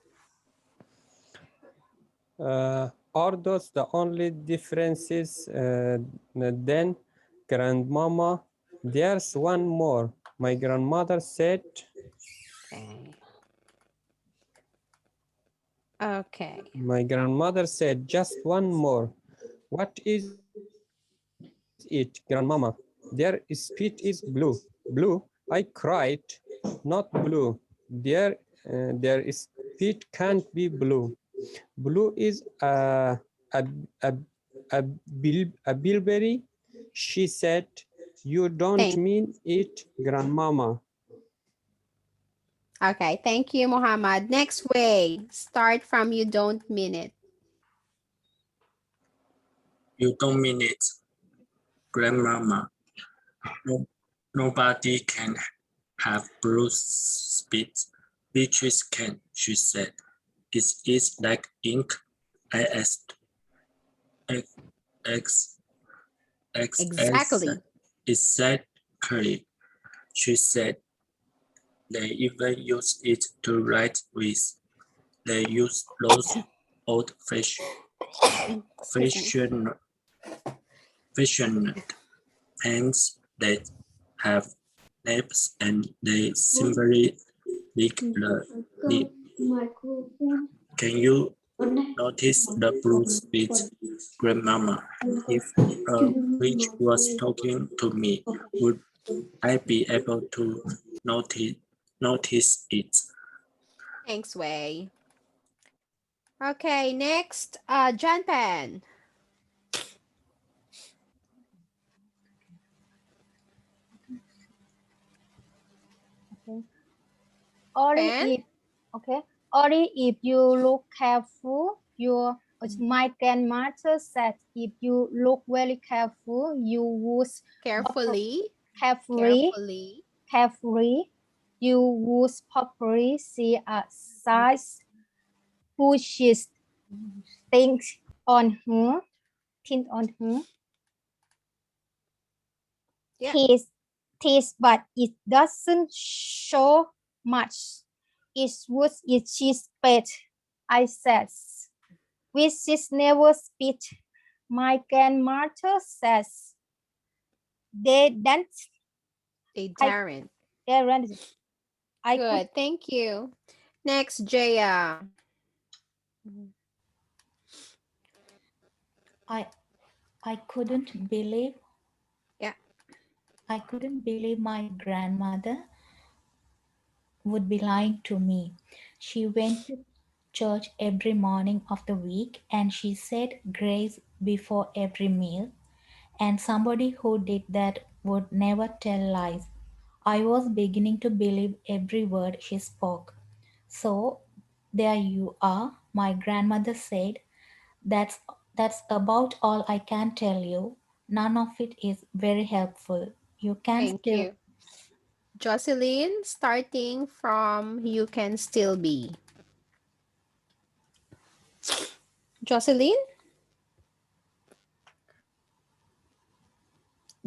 [SPEAKER 6] Are those the only differences? Then, grandmama, there's one more. My grandmother said.
[SPEAKER 1] Okay.
[SPEAKER 6] My grandmother said just one more. What is it, grandmama? Their spit is blue. Blue? I cried. Not blue. Their spit can't be blue. Blue is a, a, a bilberry. She said, you don't
[SPEAKER 1] Thank.
[SPEAKER 6] mean it, grandmama.
[SPEAKER 1] Okay, thank you, Muhammad. Next way. Start from you don't mean it.
[SPEAKER 9] You don't mean it, grandmama. No, nobody can have blue spit. Beatrice can, she said. It is like ink. I asked. X, X,
[SPEAKER 1] Exactly.
[SPEAKER 9] exactly. She said. They even use it to write with. They use those old
[SPEAKER 1] Excuse me.
[SPEAKER 9] fashioned pens that have naps and they simply lick the nib. Can you notice the blue spit, grandmama? If a witch was talking to me, would I be able to notice it?
[SPEAKER 1] Thanks, Wei. Okay, next, John Pan.
[SPEAKER 8] Okay. Only
[SPEAKER 1] Pan?
[SPEAKER 8] if okay. Only if you look careful, my grandmother said if you look very careful, you would
[SPEAKER 1] Carefully.
[SPEAKER 8] carefully
[SPEAKER 1] Carefully.
[SPEAKER 8] carefully, you would probably see a size bushes things on her, tint on her.
[SPEAKER 1] Yeah.
[SPEAKER 8] Taste, but it doesn't show much. It was it she spit, I says. Wishes never spit. My grandmother says. They dance.
[SPEAKER 1] They
[SPEAKER 8] I
[SPEAKER 1] daren't.
[SPEAKER 8] I could
[SPEAKER 1] Good, thank you. Next, Jaya.
[SPEAKER 10] I I couldn't believe
[SPEAKER 1] Yeah.
[SPEAKER 10] I couldn't believe my grandmother would be lying to me. She went to church every morning of the week and she said grace before every meal. And somebody who did that would never tell lies. I was beginning to believe every word she spoke. So there you are, my grandmother said. That's that's about all I can tell you. None of it is very helpful. You can
[SPEAKER 1] Thank
[SPEAKER 10] still
[SPEAKER 1] you. Jocelyn, starting from you can still be. Jocelyn?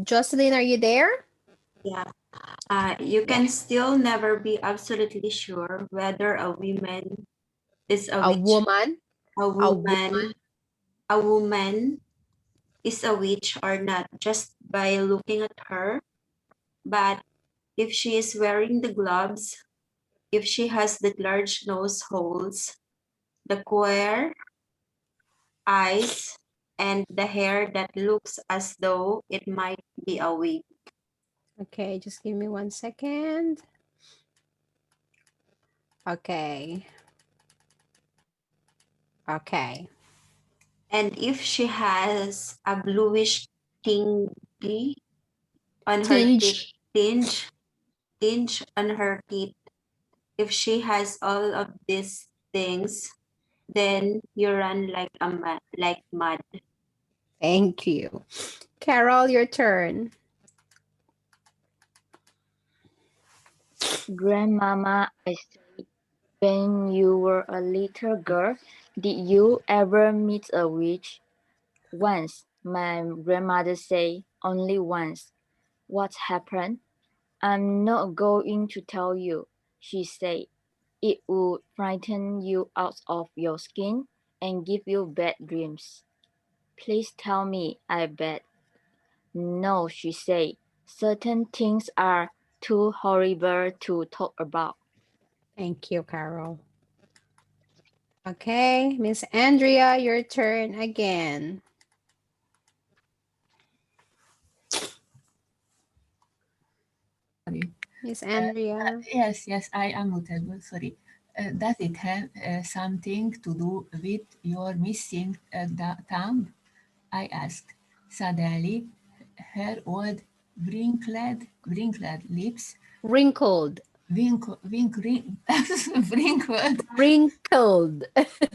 [SPEAKER 1] Jocelyn, are you there?
[SPEAKER 13] Yeah. You
[SPEAKER 1] Yeah.
[SPEAKER 13] can still never be absolutely sure whether a woman is a
[SPEAKER 1] A
[SPEAKER 13] witch,
[SPEAKER 1] woman?
[SPEAKER 13] a
[SPEAKER 1] A woman?
[SPEAKER 13] woman, a woman is a witch or not just by looking at her, but if she is wearing the gloves, if she has the large nose holes, the square eyes, and the hair that looks as though it might be a wig.
[SPEAKER 1] Okay, just give me 1 second. Okay. Okay.
[SPEAKER 13] And if she has a bluish tingy on her teeth,
[SPEAKER 1] Tinge.
[SPEAKER 13] tinge on her teeth, if she has all of these things, then you run like mud.
[SPEAKER 1] Thank you. Carol, your turn.
[SPEAKER 11] Grandmama, I say, when you were a little girl, did you ever meet a witch? Once, my grandmother said, only once. What happened? I'm not going to tell you, she said. It would frighten you out of your skin and give you bad dreams. Please tell me, I begged. No, she said. Certain things are too horrible to talk about.
[SPEAKER 1] Thank you, Carol. Okay, Miss Andrea, your turn again. Miss Andrea.
[SPEAKER 5] Yes, I am mutable, sorry. Does it have something to do with your missing thumb? I asked. Suddenly, her old wrinkled lips
[SPEAKER 1] Wrinkled.
[SPEAKER 5] wrinkled, wrinkled,
[SPEAKER 1] Wrinkled.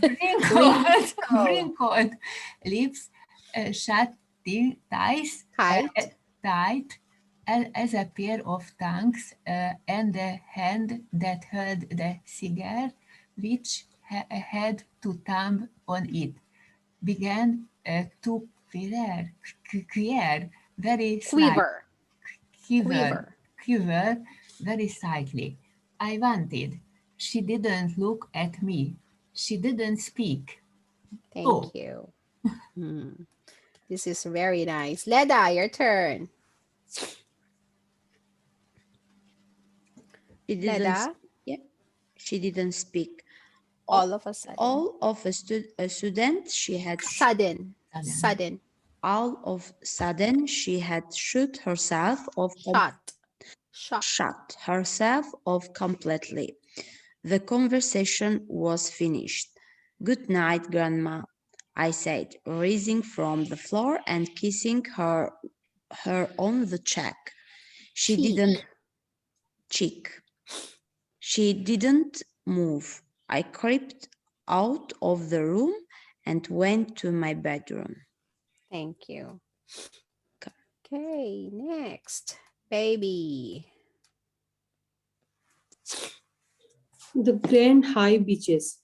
[SPEAKER 5] wrinkled, wrinkled lips shut tight as a pair of tongues, and the hand that held the cigar, which had to thumb on it, began to quiver very slightly.
[SPEAKER 1] Quiver. Quiver.
[SPEAKER 5] Quiver very slightly. I wanted. She didn't look at me. She didn't speak.
[SPEAKER 1] Thank you. This is very nice. Leda, your turn. Leda,
[SPEAKER 2] She didn't speak.
[SPEAKER 1] all of a sudden.
[SPEAKER 2] All of a sudden, she had
[SPEAKER 1] Sudden.
[SPEAKER 2] all of a sudden she had shut herself off. Shut herself off completely. The conversation was finished. Good night, Grandma, I said, rising from the floor and kissing her on the cheek. She didn't move. I crept out of the room and went to my bedroom.
[SPEAKER 1] Thank you. Okay, next. Baby.
[SPEAKER 3] The Grand High Beaches.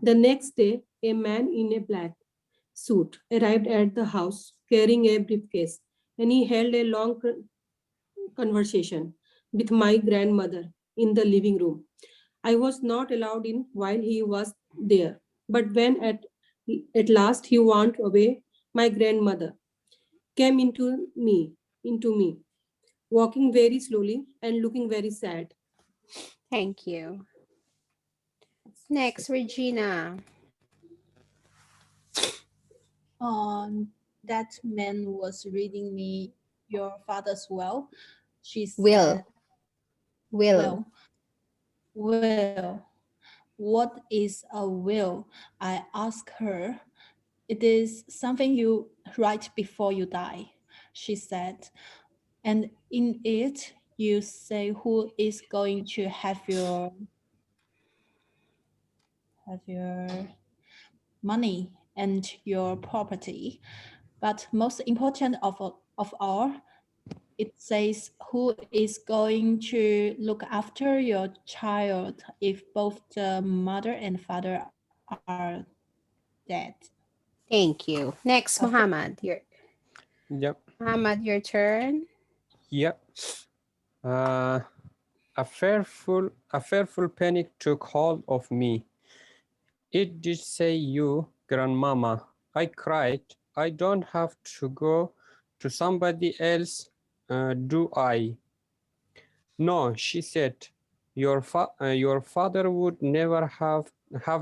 [SPEAKER 3] The next day, a man in a black suit arrived at the house carrying a briefcase, and he held a long conversation with my grandmother in the living room. I was not allowed in while he was there, but when at last he went away, my grandmother came into me, walking very slowly and looking very sad.
[SPEAKER 1] Thank you. Next, Regina.
[SPEAKER 12] That man was reading me your father's will. She
[SPEAKER 1] Will.
[SPEAKER 12] said, Will. What is a will? I asked her. It is something you write before you die, she said. And in it, you say who is going to have your money and your property. But most important of all, it says who is going to look after your child if both the mother and father are dead.
[SPEAKER 1] Thank you. Next, Muhammad. Muhammad, your turn.
[SPEAKER 6] Yep. A fearful panic took hold of me. It did say you, Grandmama. I cried. I don't have to go to somebody else, do I? No, she said. Your father would never have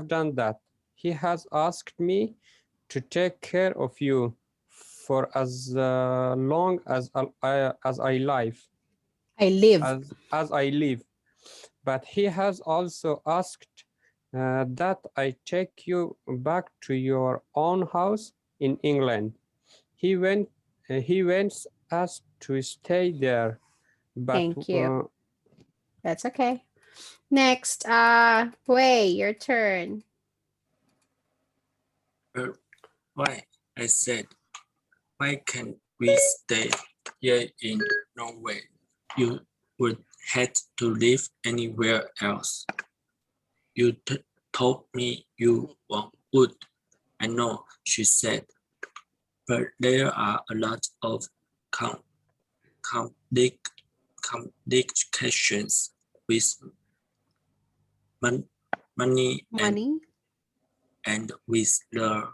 [SPEAKER 6] done that. He has asked me to take care of you for as long as I live. As I live. But he has also asked that I take you back to your own house in England. He wants us to stay there. But,
[SPEAKER 1] Thank you. That's okay. Next, Wei, your turn.
[SPEAKER 9] Why? I said, why can't we stay here in Norway? You would have to live anywhere else. You told me you would. I know, she said, but there are a lot of complications with money and with the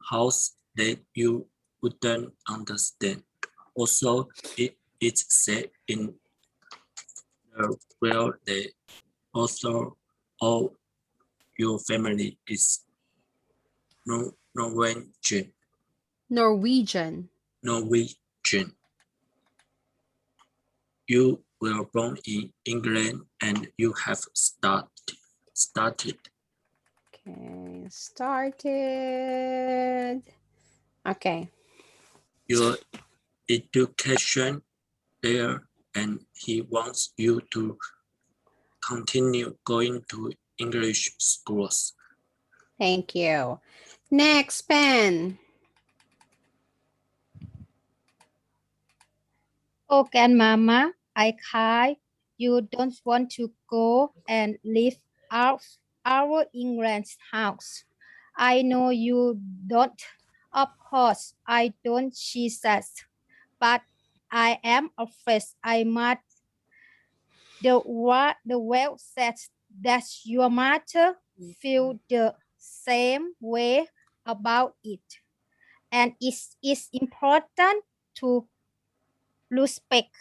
[SPEAKER 9] house that you wouldn't understand. Also, it's said in the will that also all your family is Norwegian.
[SPEAKER 1] Norwegian.
[SPEAKER 9] You were born in England and you have started.
[SPEAKER 1] Okay, started. Okay.
[SPEAKER 9] Your education there, and he wants you to continue going to English schools.
[SPEAKER 1] Thank you. Next, Pen.
[SPEAKER 8] Oh, grandmama, I cry. You don't want to go and live out our England's house. I know you don't. Of course, I don't, she says. But I am afraid I might. The well says that your mother feel the same way about it. And it's important to respect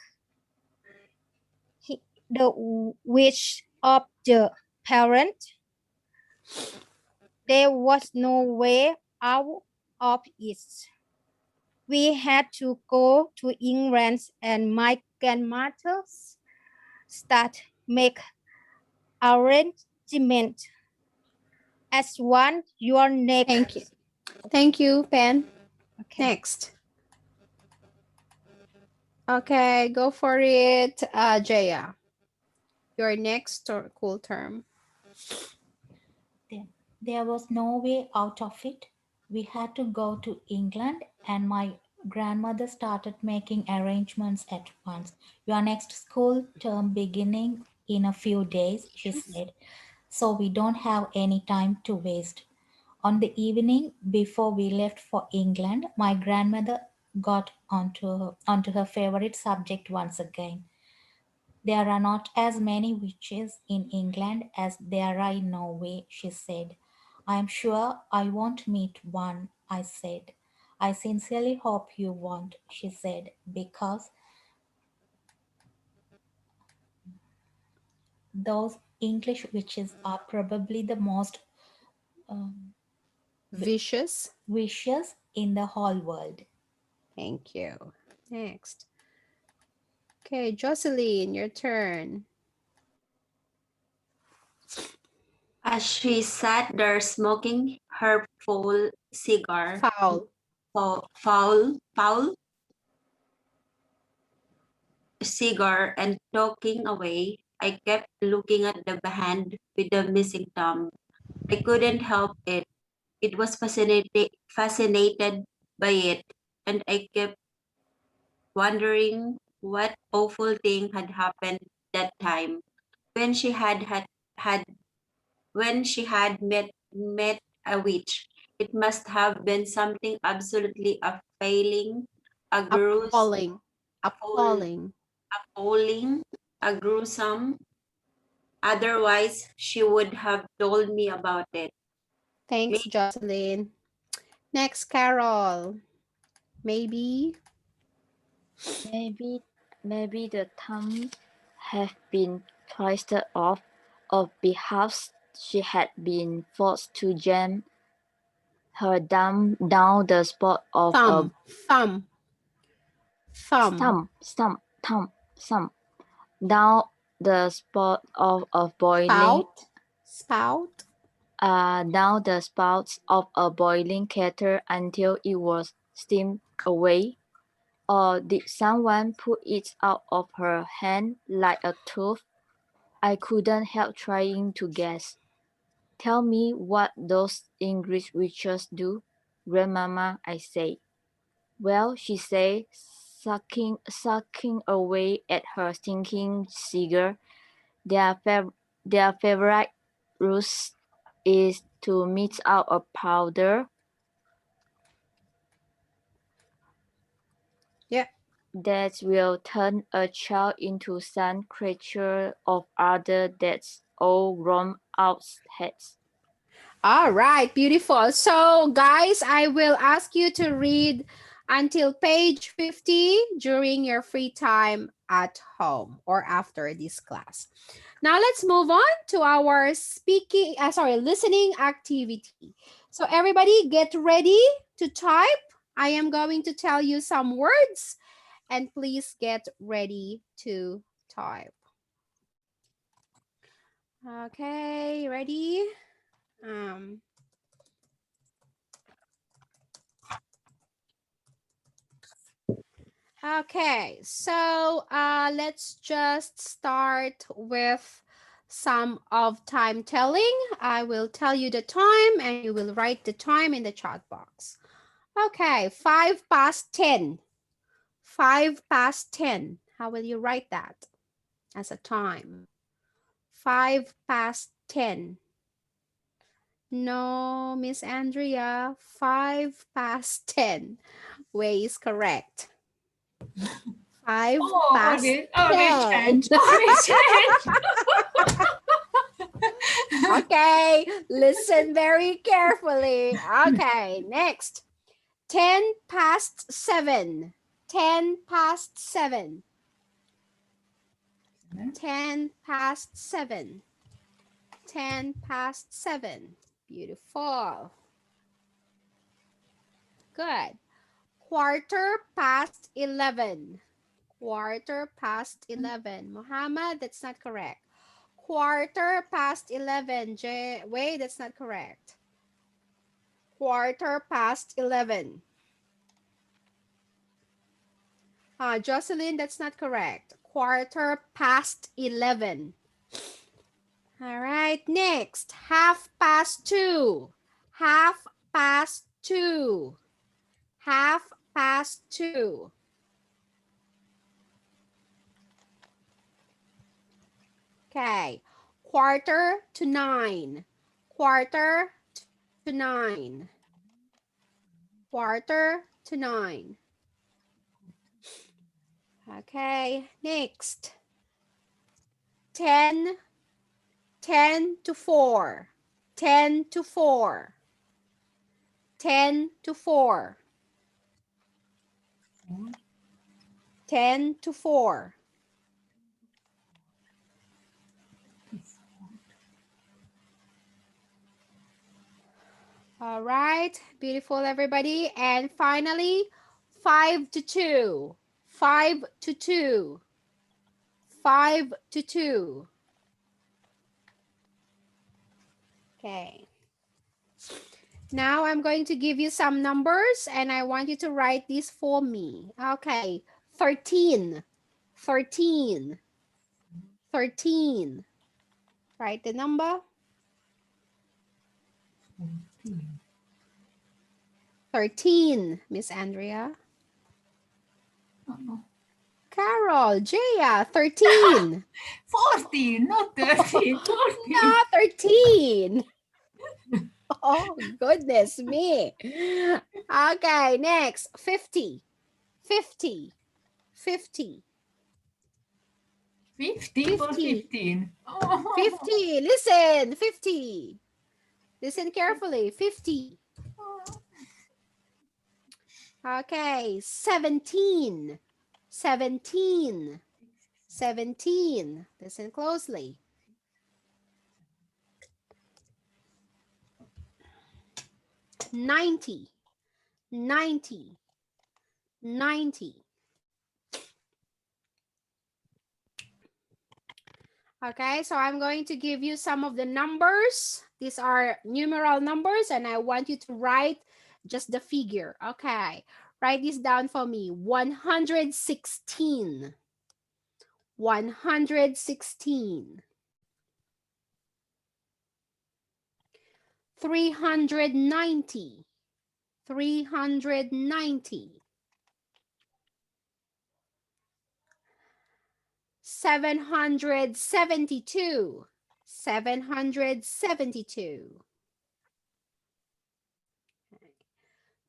[SPEAKER 8] the wish of the parent. There was no way out of it. We had to go to England, and my grandmother start make arrangement as one your neck.
[SPEAKER 1] Thank you. Thank you, Pen. Okay. Next. Okay, go for it, Jaya. Your next cool term.
[SPEAKER 10] There was no way out of it. We had to go to England, and my grandmother started making arrangements at once. Your next school term beginning in a few days, she said, so we don't have any time to waste. On the evening before we left for England, my grandmother got onto her favorite subject once again. There are not as many witches in England as there are in Norway, she said. I am sure I won't meet one, I said. I sincerely hope you won't, she said, because those English witches are probably the most
[SPEAKER 1] vicious
[SPEAKER 10] in the whole world.
[SPEAKER 1] Thank you. Next. Okay, Jocelyn, your turn.
[SPEAKER 13] As she sat there smoking her foul cigar, foul cigar and talking away, I kept looking at the hand with the missing thumb. I couldn't help it. It was fascinated by it, and I kept wondering what awful thing had happened that time when she had when she had met a witch. It must have been something absolutely appalling,
[SPEAKER 1] Appalling,
[SPEAKER 13] a gruesome. Otherwise, she would have told me about it.
[SPEAKER 1] Thanks, Jocelyn. Next, Carol. Maybe
[SPEAKER 11] the thumb have been twisted off, or perhaps she had been forced to jam her thumb down the spot of
[SPEAKER 1] thumb
[SPEAKER 11] down the spot of a boiling
[SPEAKER 1] spout
[SPEAKER 11] down the spouts of a boiling kettle until it was steamed away. Or did someone put it out of her hand like a tooth? I couldn't help trying to guess. Tell me what those English witches do, Grandmama, I say. Well, she said, sucking away at her stinking cigar. Their favorite ruse is to mix out a powder that will turn a child into some creature of other that's all grown out heads.
[SPEAKER 1] All right, beautiful. So, guys, I will ask you to read until page 50 during your free time at home or after this class. Now, let's move on to our listening activity. So, everybody get ready to type. I am going to tell you some words and please get ready to type. Okay, ready? Okay, so let's just start with some of time telling. I will tell you the time and you will write the time in the chat box. Okay, 5 past 10. 5 past 10. How will you write that as a time? 5 past 10. No, Miss Andrea, 5 past 10. Way is correct. 5 past 10.
[SPEAKER 5] We change. We change.
[SPEAKER 1] Okay, listen very carefully. Okay, next. 10 past 7. 10 past 7. 10 past 7. 10 past 7. Beautiful. Good. Quarter past 11. Quarter past 11. Muhammad, that's not correct. Quarter past 11. Wait, that's not correct. Quarter past 11. Jocelyn, that's not correct. Quarter past 11. All right, next. Half past 2. Half past 2. Half past 2. Okay. Quarter to 9. Quarter to 9. Quarter to 9. Okay, next. 10 to 4. 10 to 4. 10 to 4. 10 to 4. All right, beautiful everybody. And finally, 5 to 2. 5 to 2. 5 to 2. Okay. Now I'm going to give you some numbers and I want you to write these for me. Okay. 13. 13. 13. Write the number. 13, Miss Andrea. Carol, Jaya, 13.
[SPEAKER 5] 14, not 13. 14.
[SPEAKER 1] No, 13. Oh, goodness me. Okay, next. 50. 50. 50.
[SPEAKER 5] 50 or 15? Oh.
[SPEAKER 1] 50. Listen, 50. Listen carefully. 50. Okay, 17. 17. 17. Listen closely. 90. 90. 90. Okay, so I'm going to give you some of the numbers. These are numeral numbers and I want you to write just the figure. Okay, write this down for me. 116. 116. 390. 390. 772. 772.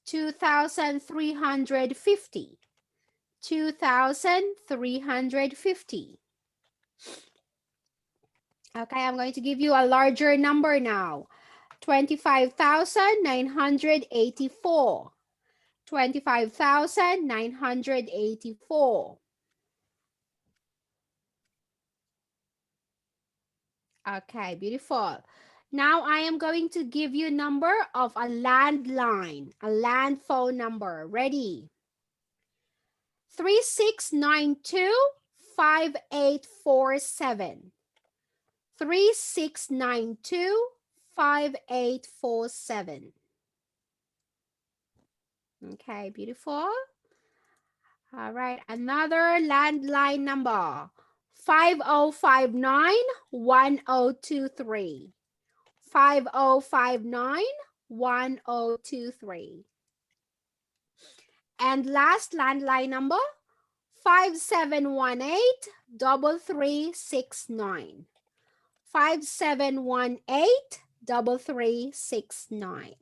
[SPEAKER 1] 2,350. 2,350. Okay, I'm going to give you a larger number now. 25,984. 25,984. Okay, beautiful. Now I am going to give you a number of a landline, a land phone number. Ready? 3692 5847. 3692 5847. Okay, beautiful. All right, another landline number. 5059 1023. 5059 1023. And last landline number, 5718 3369. 5718 3369.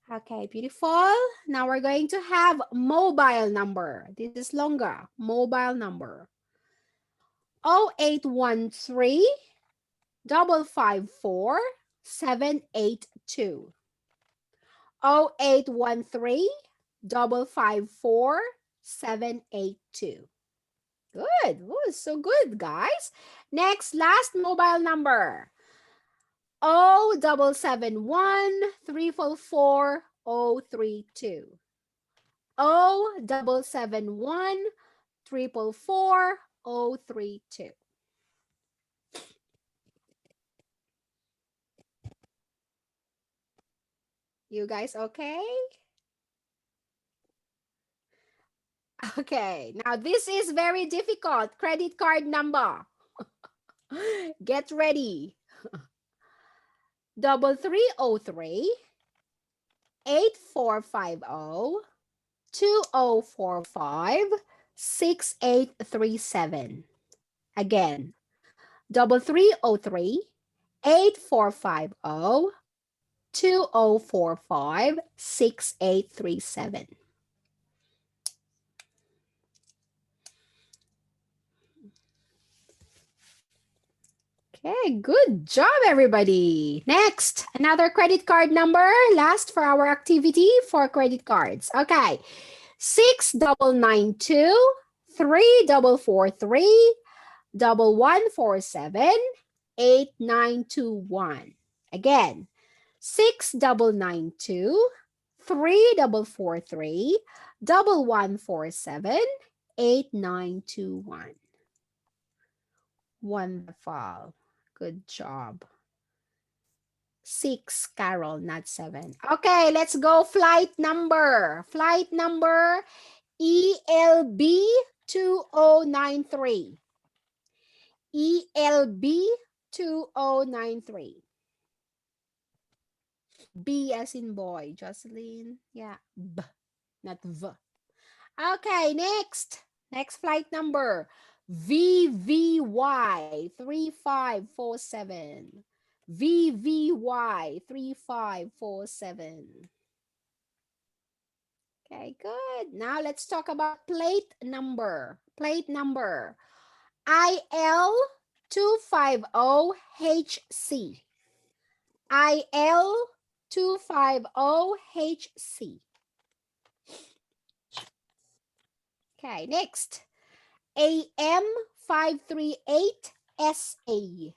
[SPEAKER 1] Okay, beautiful. Now we're going to have mobile number. This is longer. Mobile number. 0813 554 782. 0813 554 782. Good. Oh, so good, guys. Next, last mobile number. 0771 344 032. 0771 344 032. You guys okay? Okay, now this is very difficult. Credit card number. Get ready. 3303 8450 2045 6837. Again, 3303 8450 2045 6837. Okay, good job, everybody. Next, another credit card number. Last for our activity for credit cards. Okay, 6992 3443 1147 8921. Again, 6992 3443 1147 8921. Wonderful. Good job. 6, Carol, not 7. Okay, let's go. Flight number. Flight number ELB 2093. ELB 2093. B as in boy. Jocelyn. Yeah. B, not V. Okay, next. Next flight number. VVY 3547. VVY 3547. Okay, good. Now let's talk about plate number. Plate number. IL 250HC. IL 250HC. Okay, next. AM 538 SA.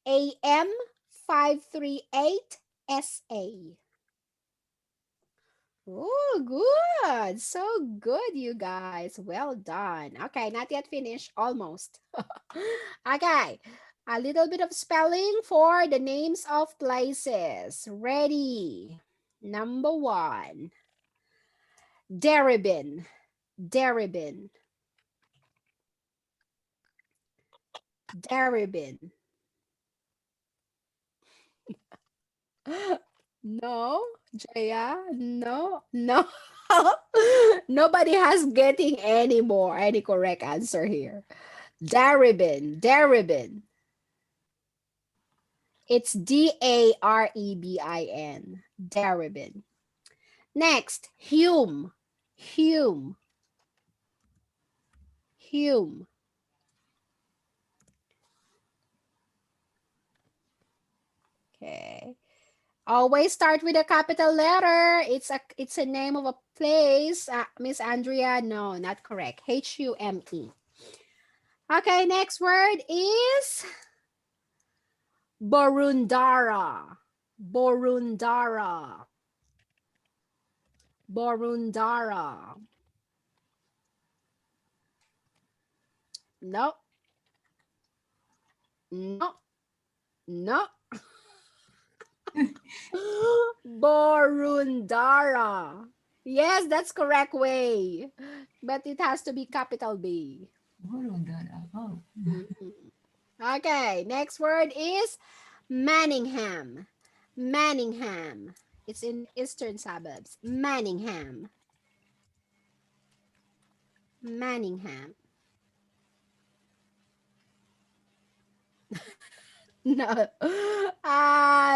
[SPEAKER 1] AM 538 SA. Oh, good. So good, you guys. Well done. Okay, not yet finished. Almost. Okay, a little bit of spelling for the names of places. Ready? Number 1. Darebin. Darebin. Darebin. No, Jaya, no, no. Nobody has getting any correct answer here. Darebin, Darebin. It's Darebin. Darebin. Next, Hume. Hume. Hume. Okay. Always start with a capital letter. It's a name of a place. Miss Andrea, no, not correct. Hume. Okay, next word is Borundara. Borundara. Borundara. No. No. No. Borundara. Yes, that's correct way. But it has to be capital B.
[SPEAKER 5] Borundara. Oh.
[SPEAKER 1] Okay, next word is Manningham. Manningham. It's in eastern suburbs. Manningham. Manningham. No.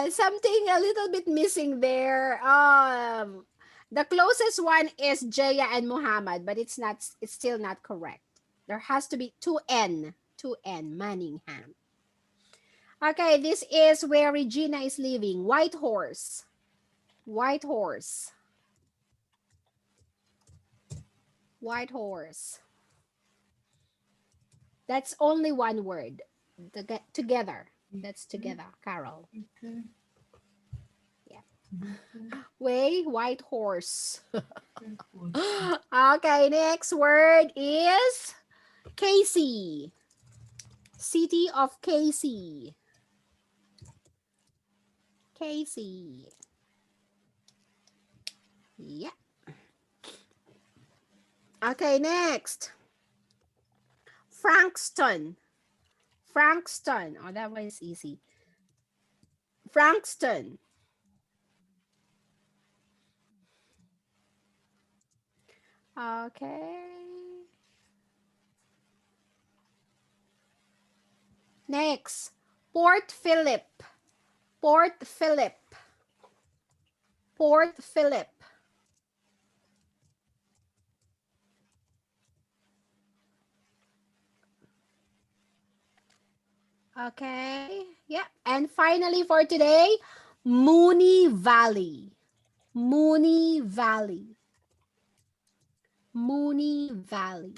[SPEAKER 1] Something a little bit missing there. The closest one is Jaya and Muhammad, but it's still not correct. There has to be two N. Manningham. Okay, this is where Regina is living. White Horse. White Horse. White Horse. That's only one word. Together. That's together, Carol. Yeah. Way, White Horse. Okay, next word is Casey. City of Casey. Casey. Yeah. Okay, next. Frankston. Frankston. Oh, that one is easy. Frankston. Okay. Next. Port Phillip. Port Phillip. Port Phillip. Okay. Yeah. And finally for today, Mooney Valley. Mooney Valley. Mooney Valley.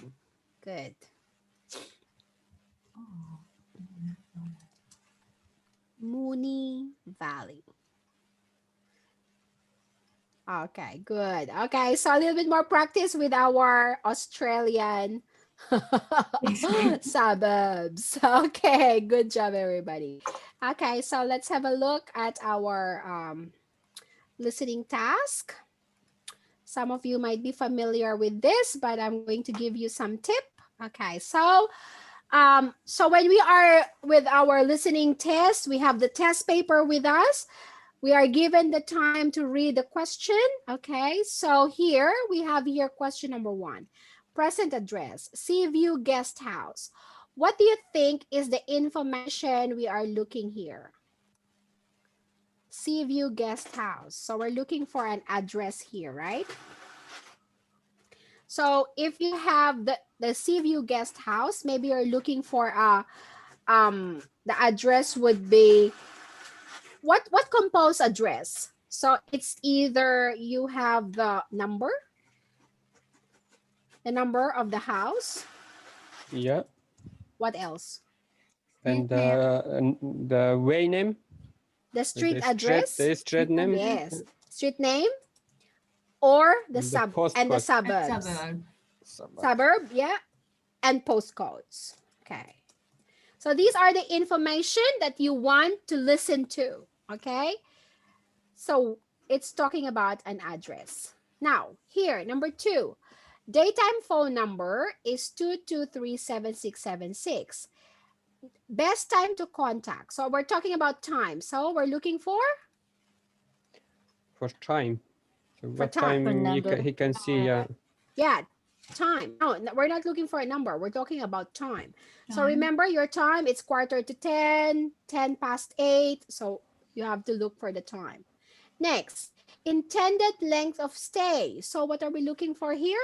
[SPEAKER 1] Good. Mooney Valley. Okay, good. Okay, so a little bit more practice with our Australian suburbs. Okay, good job, everybody. Okay, so let's have a look at our listening task. Some of you might be familiar with this, but I'm going to give you some tip. Okay, so when we are with our listening test, we have the test paper with us. We are given the time to read the question. Okay, so here we have here question number 1. Present address, Seaview Guest House. What do you think is the information we are looking here? Seaview Guest House. So we're looking for an address here, right? So if you have the Seaview Guest House, maybe you're looking for the address would be what compose address? So it's either you have the number of the house.
[SPEAKER 6] Yeah.
[SPEAKER 1] What else?
[SPEAKER 6] And the way name.
[SPEAKER 1] The street address.
[SPEAKER 6] The street name.
[SPEAKER 1] Yes. Street name or the
[SPEAKER 6] postcode.
[SPEAKER 1] and the suburbs. Suburb, yeah. And postcodes. Okay. So these are the information that you want to listen to. Okay. So it's talking about an address. Now, here, number 2. Daytime phone number is 223-7676. Best time to contact. So we're talking about time. So we're looking for?
[SPEAKER 6] For time. So
[SPEAKER 1] for
[SPEAKER 6] what time he can see?
[SPEAKER 1] Yeah, time. No, we're not looking for a number. We're talking about time. So remember your time, it's 9:45, 8:10. So you have to look for the time. Next, intended length of stay. So what are we looking for here?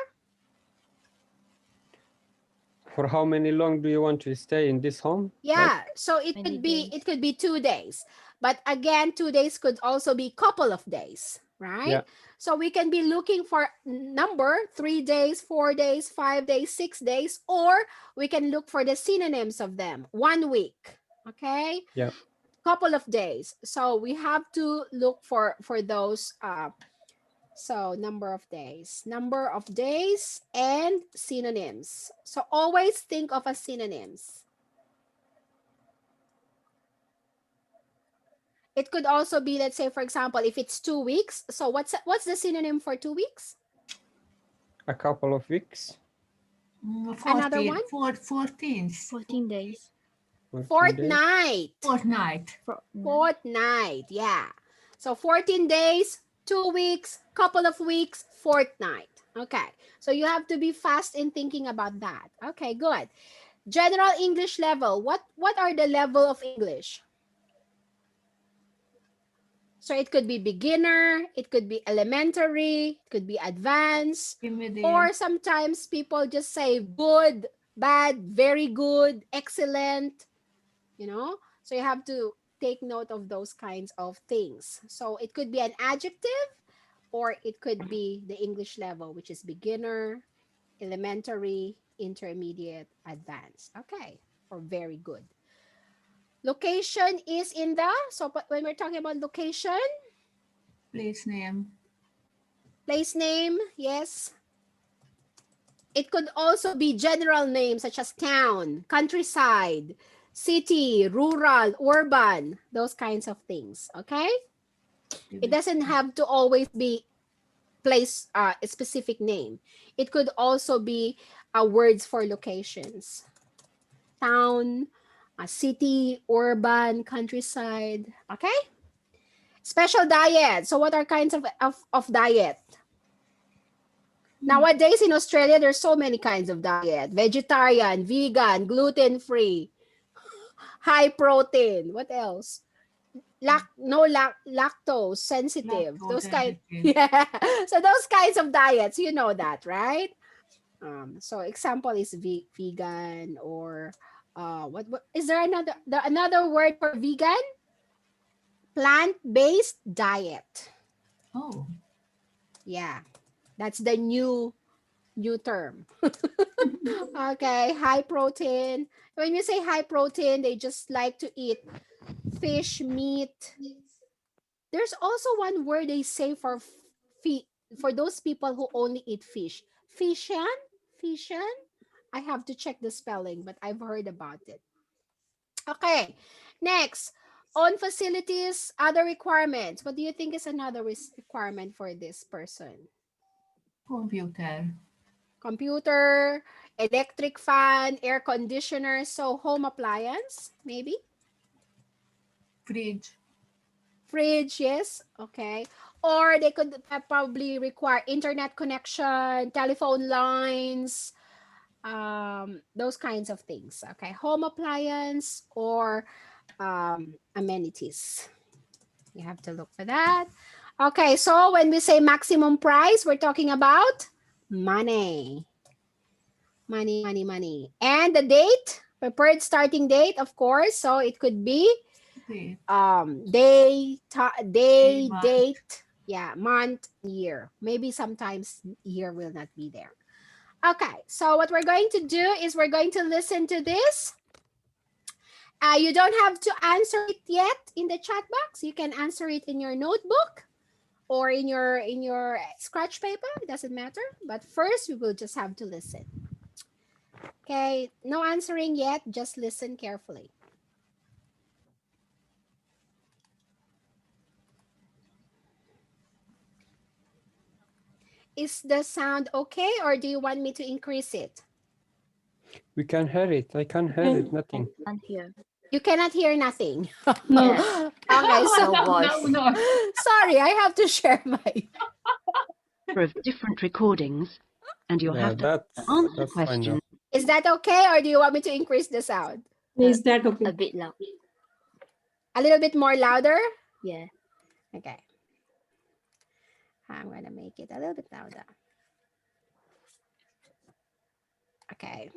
[SPEAKER 6] For how many long do you want to stay in this home?
[SPEAKER 1] Yeah, right? So it could be 2 days. But again, 2 days could also be couple of days, right? Yeah. So we can be looking for number 3 days, 4 days, 5 days, 6 days, or we can look for the synonyms of them. 1 week, okay?
[SPEAKER 6] Yeah.
[SPEAKER 1] Couple of days. So we have to look for those So number of days and synonyms. So always think of a synonyms. It could also be, let's say, for example, if it's 2 weeks. So what's the synonym for 2 weeks?
[SPEAKER 6] A couple of weeks.
[SPEAKER 5] 14,
[SPEAKER 1] Another one?
[SPEAKER 5] 14.
[SPEAKER 11] 14 days.
[SPEAKER 6] 14 days.
[SPEAKER 1] Fortnight. Fortnight, yeah. So 14 days, 2 weeks, couple of weeks, fortnight. Okay, so you have to be fast in thinking about that. Okay, good. General English level. What are the level of English? So it could be beginner, it could be elementary, it could be advanced, or sometimes people just say good, bad, very good, excellent, you know? So you have to take note of those kinds of things. So it could be an adjective, or it could be the English level, which is beginner, elementary, intermediate, advanced. Okay, or very good. Location is in the, so when we're talking about location,
[SPEAKER 5] Place name.
[SPEAKER 1] place name, yes. It could also be general names such as town, countryside, city, rural, urban, those kinds of things, okay? It doesn't have to always be place, a specific name. It could also be words for locations. Town, city, urban, countryside, okay? Special diet. So what are kinds of diet? Nowadays in Australia, there's so many kinds of diet. Vegetarian, vegan, gluten-free, high protein. What else? Lactose, sensitive. Those kind. Yeah. So those kinds of diets, you know that, right? So example is vegan, or what is there another word for vegan? Plant-based diet.
[SPEAKER 5] Oh.
[SPEAKER 1] Yeah. That's the new term. Okay, high protein. When you say high protein, they just like to eat fish, meat. There's also one word they say for those people who only eat fish. Fishan? Fishan? I have to check the spelling, but I've heard about it. Okay, next. Own facilities, other requirements. What do you think is another requirement for this person? Computer, electric fan, air conditioner, so home appliance, maybe? Fridge, yes, okay. Or they could probably require internet connection, telephone lines, those kinds of things, okay. Home appliance or amenities. You have to look for that. Okay, so when we say maximum price, we're talking about money. Money. And the date, prepared starting date, of course. So it could be day, date, yeah, month, year. Maybe sometimes year will not be there. Okay, so what we're going to do is we're going to listen to this. You don't have to answer it yet in the chat box. You can answer it in your notebook or in your scratch paper. It doesn't matter. But first, we will just have to listen. Okay, no answering yet. Just listen carefully. Is the sound okay, or do you want me to increase it?
[SPEAKER 6] We can hear it. I can hear it. Nothing.
[SPEAKER 11] And here.
[SPEAKER 1] You cannot hear nothing.
[SPEAKER 11] Yes.
[SPEAKER 1] Okay, so
[SPEAKER 11] No voice.
[SPEAKER 1] sorry, I have to share my
[SPEAKER 14] of different recordings, and you'll have to answer questions.
[SPEAKER 1] Is that okay, or do you want me to increase the sound?
[SPEAKER 3] Is that okay?
[SPEAKER 11] A bit loud.
[SPEAKER 1] A little bit more louder?
[SPEAKER 11] Yeah.
[SPEAKER 1] Okay. I'm gonna make it a little bit louder. Okay.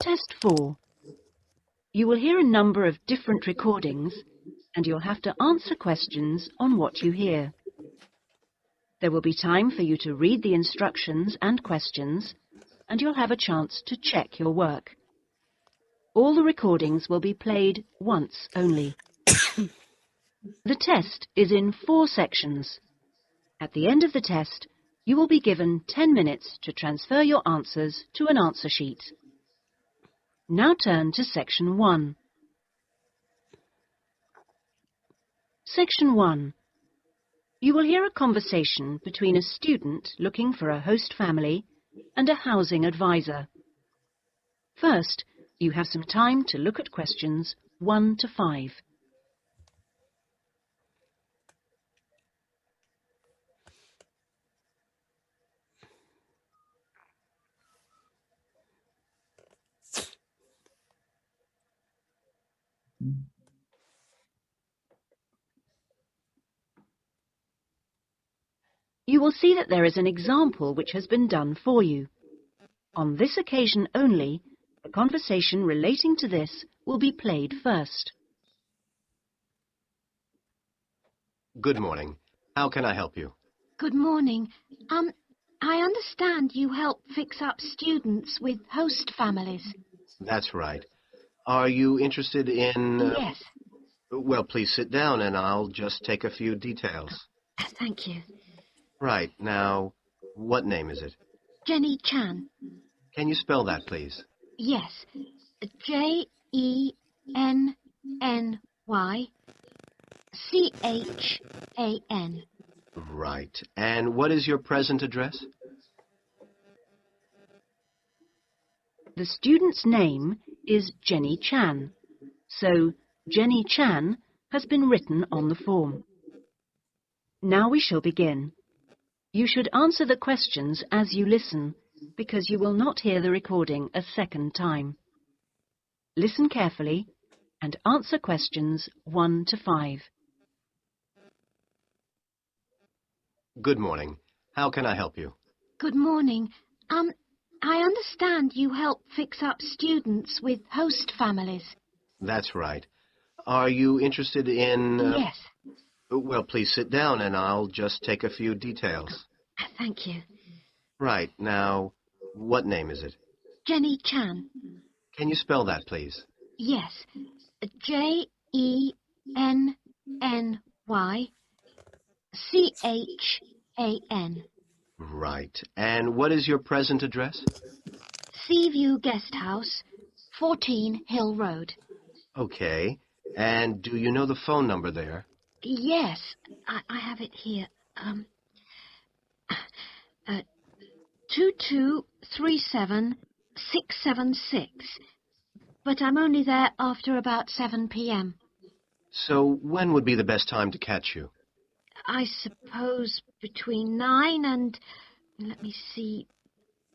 [SPEAKER 14] Test 4. You will hear a number of different recordings, and you'll have to answer questions on what you hear. There will be time for you to read the instructions and questions, and you'll have a chance to check your work. All the recordings will be played once only. The test is in 4 sections. At the end of the test, you will be given 10 minutes to transfer your answers to an answer sheet. Now turn to Section 1. Section 1. You will hear a conversation between a student looking for a host family and a housing advisor. First, you have some time to look at questions 1 to 5. You will see that there is an example which has been done for you. On this occasion only, a conversation relating to this will be played first.
[SPEAKER 15] Good morning. How can I help you?
[SPEAKER 16] Good morning. I understand you help fix up students with host families.
[SPEAKER 15] That's right. Are you interested in...
[SPEAKER 16] Yes.
[SPEAKER 15] Well, please sit down and I'll just take a few details.
[SPEAKER 16] Thank you.
[SPEAKER 15] Right. Now, what name is it?
[SPEAKER 16] Jenny Chan.
[SPEAKER 15] Can you spell that, please?
[SPEAKER 16] Yes. JENNYCHAN.
[SPEAKER 15] Right. And what is your present address?
[SPEAKER 14] The student's name is Jenny Chan, so Jenny Chan has been written on the form. Now we shall begin. You should answer the questions as you listen, because you will not hear the recording a second time. Listen carefully and answer questions 1 to 5.
[SPEAKER 15] Good morning. How can I help you?
[SPEAKER 16] Good morning. I understand you help fix up students with host families.
[SPEAKER 15] That's right. Are you interested in...
[SPEAKER 16] Yes.
[SPEAKER 15] Well, please sit down and I'll just take a few details.
[SPEAKER 16] Thank you.
[SPEAKER 15] Right. Now, what name is it?
[SPEAKER 16] Jenny Chan.
[SPEAKER 15] Can you spell that, please?
[SPEAKER 16] Yes. JENNYCHAN.
[SPEAKER 15] Right. And what is your present address?
[SPEAKER 16] Seaview Guest House, 14 Hill Road.
[SPEAKER 15] Okay. And do you know the phone number there?
[SPEAKER 16] Yes, I have it here. 2237676. But I'm only there after about 7 p.m.
[SPEAKER 15] So when would be the best time to catch you?
[SPEAKER 16] I suppose between 9 and, let me see,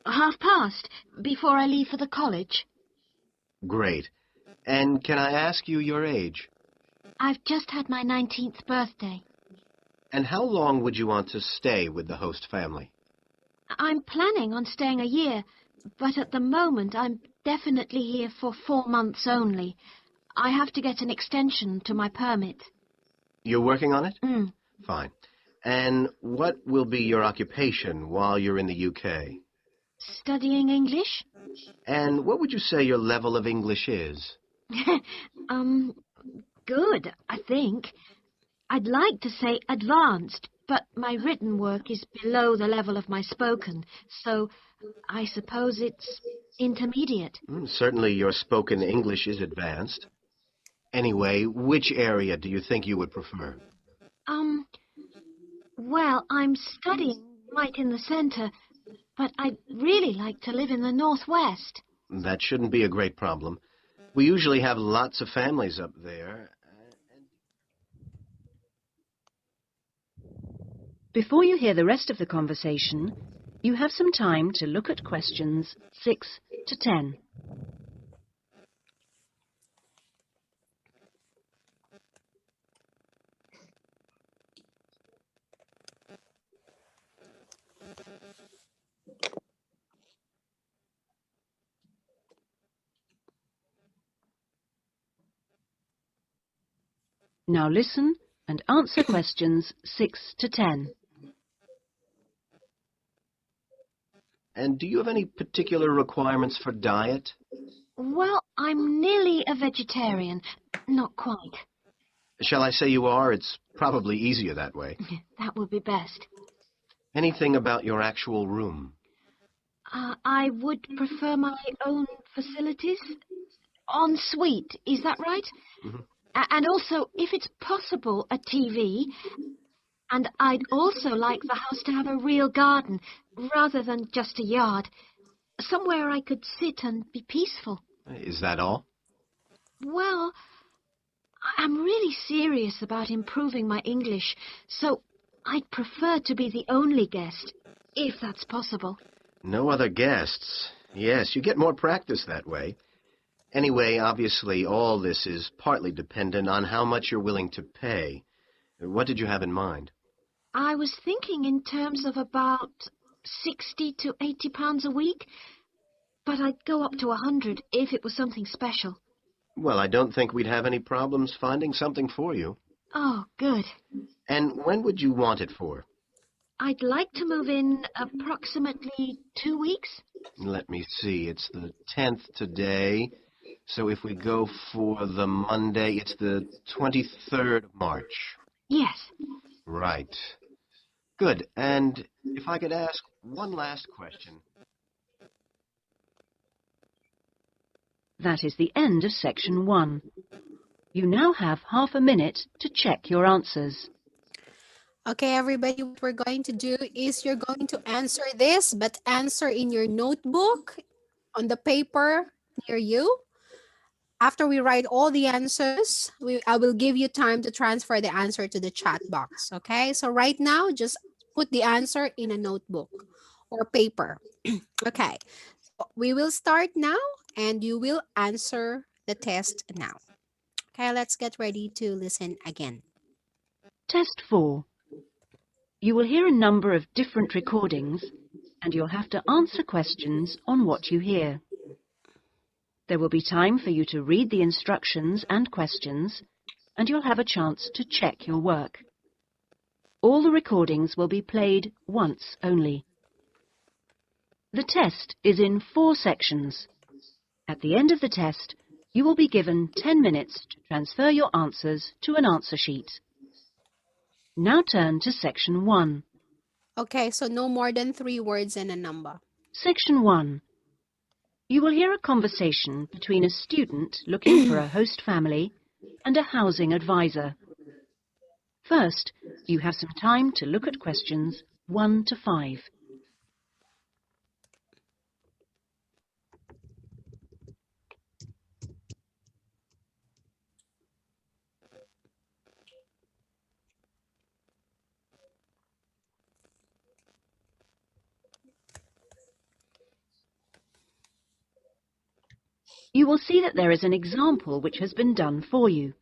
[SPEAKER 16] past, before I leave for the college.
[SPEAKER 15] Great. And can I ask you your age?
[SPEAKER 16] I've just had my 19th birthday.
[SPEAKER 15] And how long would you want to stay with the host family?
[SPEAKER 16] I'm planning on staying a year, but at the moment I'm definitely here for 4 months only. I have to get an extension to my permit.
[SPEAKER 15] You're working on it?
[SPEAKER 16] Mm.
[SPEAKER 15] Fine. And what will be your occupation while you're in the UK?
[SPEAKER 16] Studying English?
[SPEAKER 15] And what would you say your level of English is?
[SPEAKER 16] Good, I think. I'd like to say advanced, but my written work is below the level of my spoken, so I suppose it's intermediate.
[SPEAKER 15] Certainly your spoken English is advanced. Anyway, which area do you think you would prefer?
[SPEAKER 16] Well, I'm studying right in the centre, but I'd really like to live in the northwest.
[SPEAKER 15] That shouldn't be a great problem. We usually have lots of families up there.
[SPEAKER 14] Before you hear the rest of the conversation, you have some time to look at questions 6 to 10. Now listen and answer questions 6 to 10.
[SPEAKER 15] And do you have any particular requirements for diet?
[SPEAKER 16] Well, I'm nearly a vegetarian. Not quite.
[SPEAKER 15] Shall I say you are? It's probably easier that way.
[SPEAKER 16] That would be best.
[SPEAKER 15] Anything about your actual room?
[SPEAKER 16] I would prefer my own facilities. En suite, is that right?
[SPEAKER 15] Mhm.
[SPEAKER 16] And also, if it's possible, a TV. And I'd also like the house to have a real garden, rather than just a yard. Somewhere I could sit and be peaceful.
[SPEAKER 15] Is that all?
[SPEAKER 16] Well, I'm really serious about improving my English, so I'd prefer to be the only guest, if that's possible.
[SPEAKER 15] No other guests. Yes, you get more practice that way. Anyway, obviously, all this is partly dependent on how much you're willing to pay. What did you have in mind?
[SPEAKER 16] I was thinking in terms of about 60 to 80 pounds a week, but I'd go up to 100 if it was something special.
[SPEAKER 15] Well, I don't think we'd have any problems finding something for you.
[SPEAKER 16] Oh, good.
[SPEAKER 15] And when would you want it for?
[SPEAKER 16] I'd like to move in approximately 2 weeks.
[SPEAKER 15] Let me see. It's the 10th today. So if we go for the Monday, it's the 23rd of March.
[SPEAKER 16] Yes.
[SPEAKER 15] Right. Good. And if I could ask one last question.
[SPEAKER 14] That is the end of section 1. You now have half a minute to check your answers.
[SPEAKER 1] Okay, everybody, what we're going to do is you're going to answer this, but answer in your notebook on the paper near you. After we write all the answers, I will give you time to transfer the answer to the chat box. Okay, so right now, just put the answer in a notebook or paper. Okay, so we will start now and you will answer the test now. Okay, let's get ready to listen again.
[SPEAKER 14] Test 4. You will hear a number of different recordings, and you'll have to answer questions on what you hear. There will be time for you to read the instructions and questions, and you'll have a chance to check your work. All the recordings will be played once only. The test is in 4 sections. At the end of the test, you will be given 10 minutes to transfer your answers to an answer sheet. Now turn to section 1.
[SPEAKER 1] Okay, so no more than 3 words and a number.
[SPEAKER 14] Section 1. You will hear a conversation between a student looking for a host family and a housing advisor. First, you have some time to look at questions 1 to 5. You will see that there is an example which has been done for you.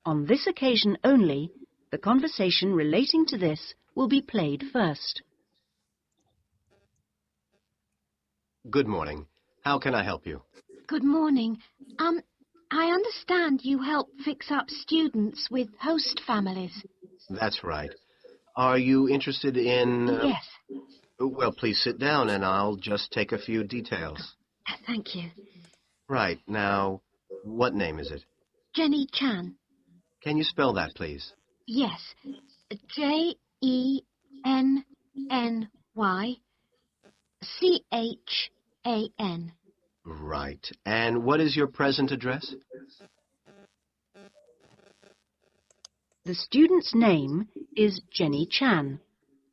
[SPEAKER 14] On this occasion only, the conversation relating to this will be played first.
[SPEAKER 15] Good morning. How can I help you?
[SPEAKER 16] Good morning. I understand you help fix up students with host families.
[SPEAKER 15] That's right. Are you interested in...
[SPEAKER 16] Yes.
[SPEAKER 15] Well, please sit down and I'll just take a few details.
[SPEAKER 16] Thank you.
[SPEAKER 15] Right. Now, what name is it?
[SPEAKER 16] Jenny Chan.
[SPEAKER 15] Can you spell that, please?
[SPEAKER 16] Yes. JENNYCHAN.
[SPEAKER 15] Right. And what is your present address?
[SPEAKER 14] The student's name is Jenny Chan,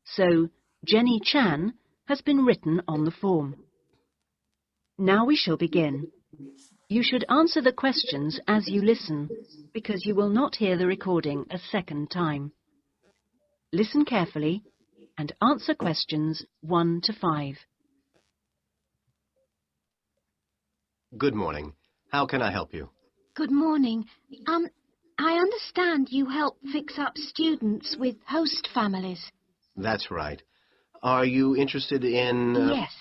[SPEAKER 14] so Jenny Chan has been written on the form. Now we shall begin. You should answer the questions as you listen, because you will not hear the recording a second time. Listen carefully and answer questions 1 to 5.
[SPEAKER 15] Good morning. How can I help you?
[SPEAKER 16] Good morning. I understand you help fix up students with host families.
[SPEAKER 15] That's right. Are you interested in...
[SPEAKER 16] Yes.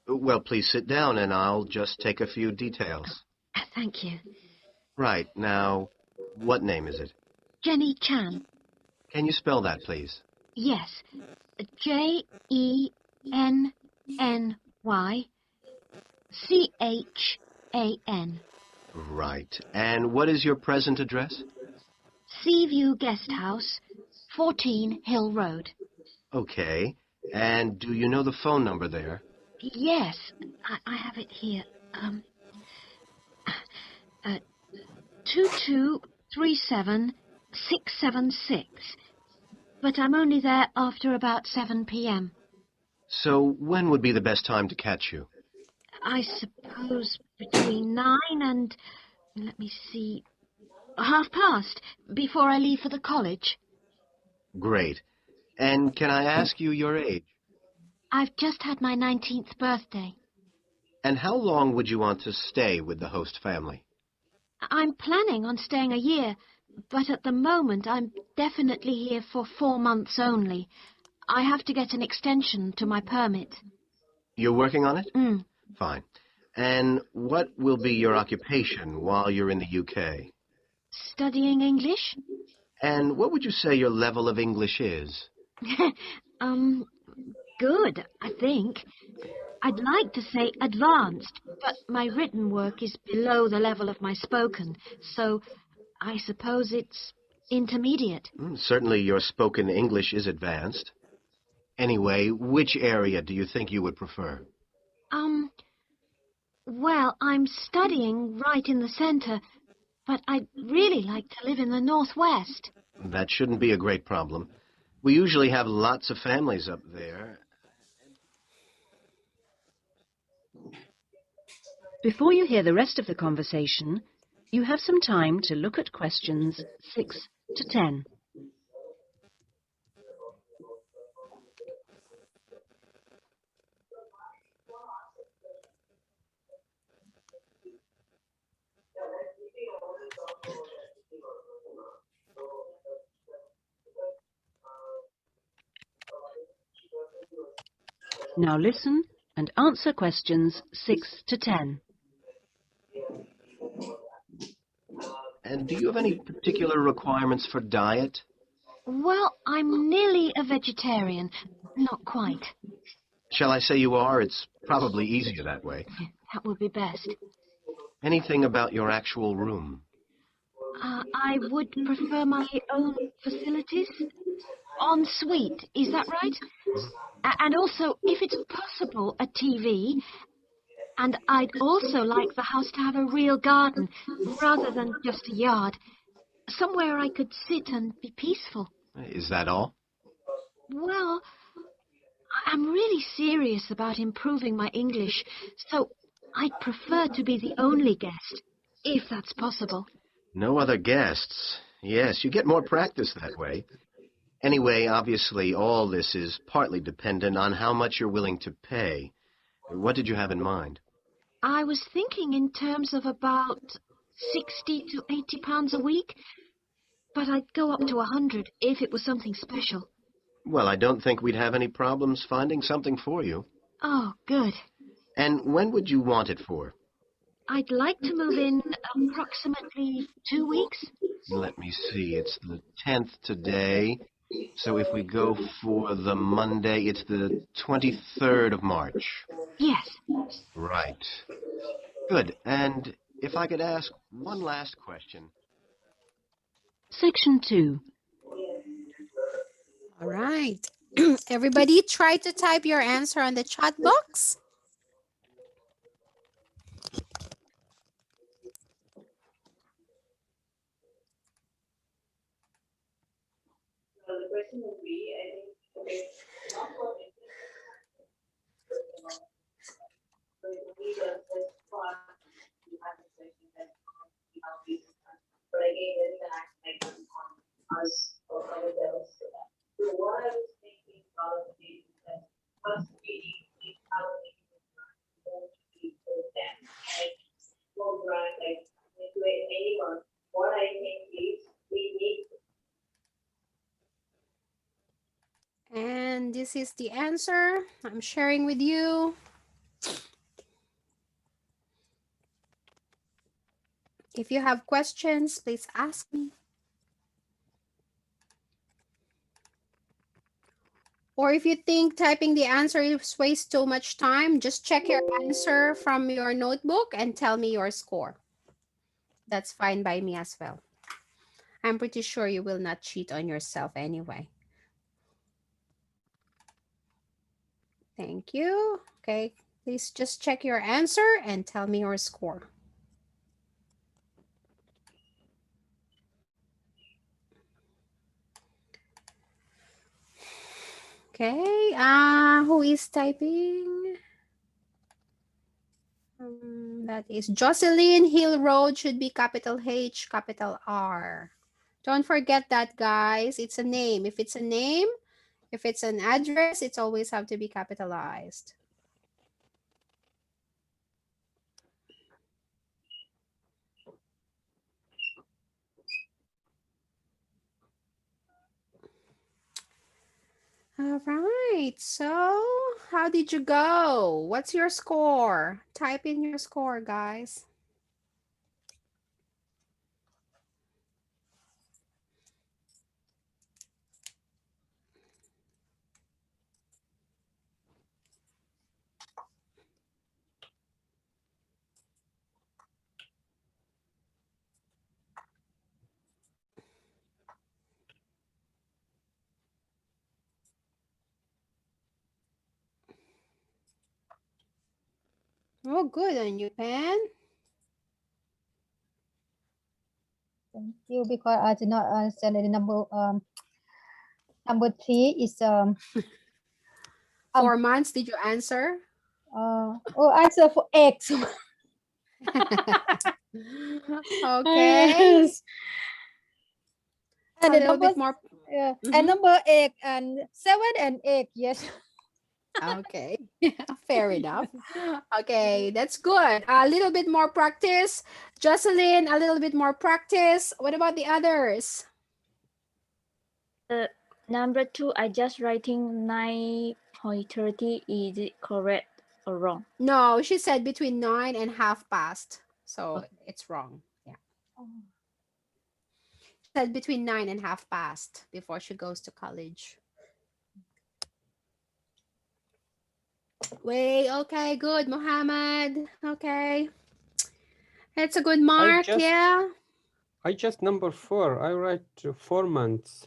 [SPEAKER 15] Well, please sit down and I'll just take a few details.
[SPEAKER 16] Thank you.
[SPEAKER 15] Right. Now, what name is it?
[SPEAKER 16] Jenny Chan.
[SPEAKER 15] Can you spell that, please?
[SPEAKER 16] Yes. JENNYCHAN.
[SPEAKER 15] Right. And what is your present address?
[SPEAKER 16] Seaview Guest House, 14 Hill Road.
[SPEAKER 15] Okay. And do you know the phone number there?
[SPEAKER 16] Yes, I have it here. 2237676. But I'm only there after about 7 p.m.
[SPEAKER 15] So when would be the best time to catch you?
[SPEAKER 16] I suppose between 9 and, let me see, past, before I leave for the college.
[SPEAKER 15] Great. And can I ask you your age?
[SPEAKER 16] I've just had my 19th birthday.
[SPEAKER 15] And how long would you want to stay with the host family?
[SPEAKER 16] I'm planning on staying a year, but at the moment I'm definitely here for 4 months only. I have to get an extension to my permit.
[SPEAKER 15] You're working on it?
[SPEAKER 16] Mm.
[SPEAKER 15] Fine. And what will be your occupation while you're in the UK?
[SPEAKER 16] Studying English?
[SPEAKER 15] And what would you say your level of English is?
[SPEAKER 16] Good, I think. I'd like to say advanced, but my written work is below the level of my spoken, so I suppose it's intermediate.
[SPEAKER 15] Certainly your spoken English is advanced. Anyway, which area do you think you would prefer?
[SPEAKER 16] Well, I'm studying right in the centre, but I'd really like to live in the northwest.
[SPEAKER 15] That shouldn't be a great problem. We usually have lots of families up there.
[SPEAKER 14] Before you hear the rest of the conversation, you have some time to look at questions 6 to 10. Now listen and answer questions 6 to 10.
[SPEAKER 15] And do you have any particular requirements for diet?
[SPEAKER 16] Well, I'm nearly a vegetarian. Not quite.
[SPEAKER 15] Shall I say you are? It's probably easier that way.
[SPEAKER 16] That would be best.
[SPEAKER 15] Anything about your actual room?
[SPEAKER 16] I would prefer my own facilities. En suite, is that right? And also, if it's possible, a TV. And I'd also like the house to have a real garden, rather than just a yard. Somewhere I could sit and be peaceful.
[SPEAKER 15] Is that all?
[SPEAKER 16] Well, I'm really serious about improving my English, so I'd prefer to be the only guest, if that's possible.
[SPEAKER 15] No other guests. Yes, you get more practice that way. Anyway, obviously, all this is partly dependent on how much you're willing to pay. What did you have in mind?
[SPEAKER 16] I was thinking in terms of about 60 to 80 pounds a week, but I'd go up to 100 if it was something special.
[SPEAKER 15] Well, I don't think we'd have any problems finding something for you.
[SPEAKER 16] Oh, good.
[SPEAKER 15] And when would you want it for?
[SPEAKER 16] I'd like to move in approximately 2 weeks.
[SPEAKER 15] Let me see. It's the 10th today. So if we go for the Monday, it's the 23rd of March.
[SPEAKER 16] Yes.
[SPEAKER 15] Right. Good. And if I could ask one last question.
[SPEAKER 14] Section 2.
[SPEAKER 1] All right. Everybody try to type your answer on the chat box.
[SPEAKER 17] The question would be, I think, okay, not for so it will be the first part you have the question that how we but again then the act like on us or ourselves. So what I was thinking about is that first we need our to be so that like more brand like anyone. What I think is we need.
[SPEAKER 1] And this is the answer I'm sharing with you. If you have questions, please ask me. Or if you think typing the answer is waste too much time, just check your answer from your notebook and tell me your score. That's fine by me as well. I'm pretty sure you will not cheat on yourself anyway. Thank you. Okay, please just check your answer and tell me your score. Okay, who is typing? That is Jocelyn Hill Road should be capital H, capital R. Don't forget that, guys. It's a name. If it's a name, if it's an address, it's always have to be capitalized. All right. So, how did you go? What's your score? Type in your score, guys. Oh, good on you, Pen.
[SPEAKER 8] Thank you, because I did not understand the number 3 is
[SPEAKER 1] 4 months. Did you answer?
[SPEAKER 8] Answer for X.
[SPEAKER 1] Okay.
[SPEAKER 8] And
[SPEAKER 1] a
[SPEAKER 8] the
[SPEAKER 1] little
[SPEAKER 8] number,
[SPEAKER 1] bit more.
[SPEAKER 8] and number 8 and 7 and 8, yes.
[SPEAKER 1] Okay, fair enough. Okay, that's good. A little bit more practice. Jocelyn, a little bit more practice. What about the others?
[SPEAKER 11] Number 2, I just writing 9:30. Is it correct or wrong?
[SPEAKER 1] No, she said between 9 and half past. So it's wrong. Yeah. She said between 9 and half past before she goes to college. Wait, okay, good, Muhammad. Okay. It's a good mark, yeah.
[SPEAKER 6] I just number 4. I write 4 months.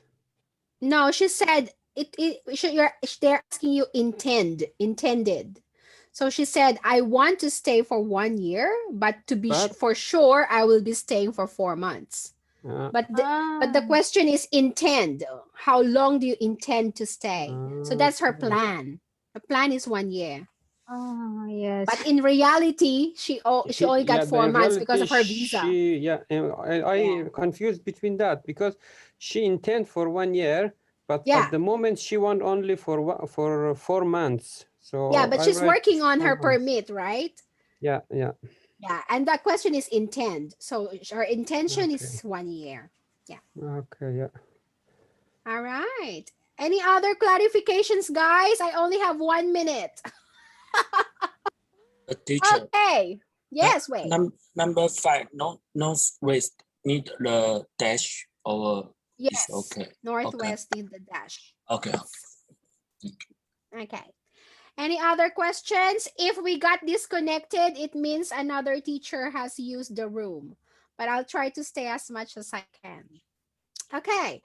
[SPEAKER 1] No, she said they're asking you intended. So she said, I want to stay for 1 year, but to be for sure, I will be staying for 4 months. But the question is intend. How long do you intend to stay? So that's her plan. The plan is 1 year.
[SPEAKER 8] Yes.
[SPEAKER 1] But in reality, she only got 4 months because of her visa.
[SPEAKER 6] I confused between that because she intend for 1 year, but at the moment she want only for 4 months. So
[SPEAKER 1] yeah, but she's working on her
[SPEAKER 6] 4 months.
[SPEAKER 1] permit, right?
[SPEAKER 6] Yeah.
[SPEAKER 1] Yeah, and that question is intend. So her intention is 1 year. Yeah.
[SPEAKER 6] Okay, yeah.
[SPEAKER 1] All right. Any other clarifications, guys? I only have 1 minute.
[SPEAKER 9] Teacher.
[SPEAKER 1] Okay. Yes, wait.
[SPEAKER 9] Number 5, northwest need the dash or
[SPEAKER 1] yes.
[SPEAKER 9] Okay.
[SPEAKER 1] Northwest need the dash.
[SPEAKER 9] Okay.
[SPEAKER 1] Okay. Any other questions? If we got disconnected, it means another teacher has used the room. But I'll try to stay as much as I can. Okay.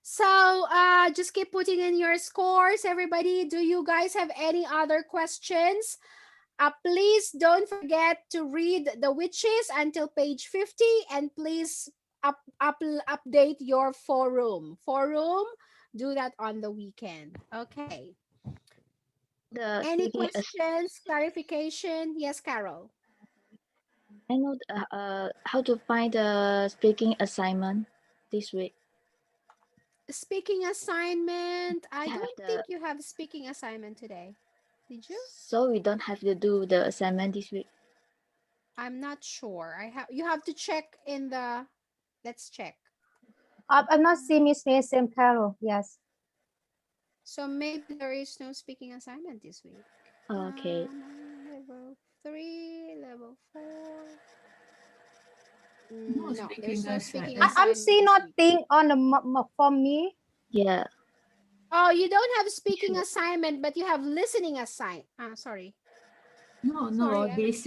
[SPEAKER 1] So just keep putting in your scores, everybody. Do you guys have any other questions? Please don't forget to read the witches until page 50, and please update your forum. Do that on the weekend. Okay. Any questions, clarification? Yes, Carol.
[SPEAKER 11] I know how to find the speaking assignment this week.
[SPEAKER 1] Speaking assignment. I don't think you have speaking assignment today. Did you?
[SPEAKER 11] So we don't have to do the assignment this week.
[SPEAKER 1] I'm not sure. You have to check in the. Let's check.
[SPEAKER 8] I'm not seeing Miss Mason Carol. Yes.
[SPEAKER 1] So maybe there is no speaking assignment this week.
[SPEAKER 11] Okay.
[SPEAKER 1] Level 3, level 4.
[SPEAKER 5] No,
[SPEAKER 1] there's no speaking
[SPEAKER 8] assignment. I'm seeing nothing on the for me.
[SPEAKER 11] Yeah.
[SPEAKER 1] Oh, you don't have speaking assignment, but you have listening assignment. Sorry.
[SPEAKER 5] No, this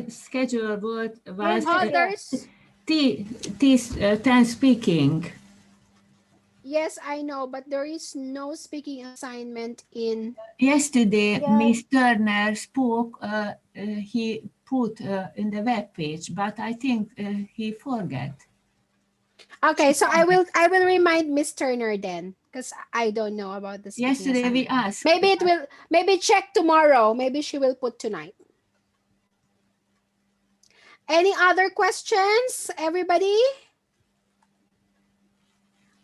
[SPEAKER 5] schedule was
[SPEAKER 1] others.
[SPEAKER 5] 10 speaking.
[SPEAKER 1] Yes, I know, but there is no speaking assignment in.
[SPEAKER 5] Yesterday,
[SPEAKER 1] Yeah.
[SPEAKER 5] Miss Turner spoke. He put in the web page, but I think he forget.
[SPEAKER 1] Okay, so I will remind Miss Turner then, because I don't know about the speaking
[SPEAKER 5] Yesterday we
[SPEAKER 1] assignment.
[SPEAKER 5] asked.
[SPEAKER 1] Maybe check tomorrow. Maybe she will put tonight. Any other questions, everybody?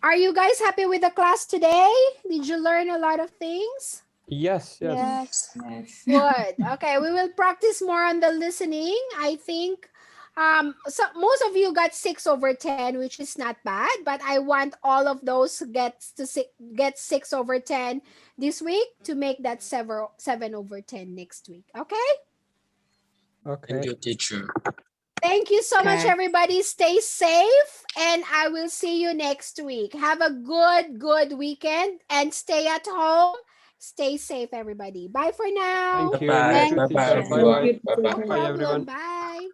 [SPEAKER 1] Are you guys happy with the class today? Did you learn a lot of things?
[SPEAKER 6] Yes, yes.
[SPEAKER 5] Yes.
[SPEAKER 1] Good. Okay, we will practice more on the listening. I think so most of you got 6/10, which is not bad, but I want all of those get 6/10 this week to make that 7/10 next week. Okay?
[SPEAKER 6] Okay.
[SPEAKER 9] Thank you, teacher.
[SPEAKER 1] Thank you so much,
[SPEAKER 2] Okay.
[SPEAKER 1] everybody. Stay safe, and I will see you next week. Have a good weekend, and stay at home. Stay safe, everybody. Bye for now.
[SPEAKER 6] Thank you.
[SPEAKER 9] Bye-bye.
[SPEAKER 6] You too,
[SPEAKER 9] Bye-bye,
[SPEAKER 6] teacher.
[SPEAKER 9] everyone.
[SPEAKER 6] Bye-bye.
[SPEAKER 1] No
[SPEAKER 9] Bye-bye.
[SPEAKER 6] Bye, everyone.
[SPEAKER 1] problem. Bye.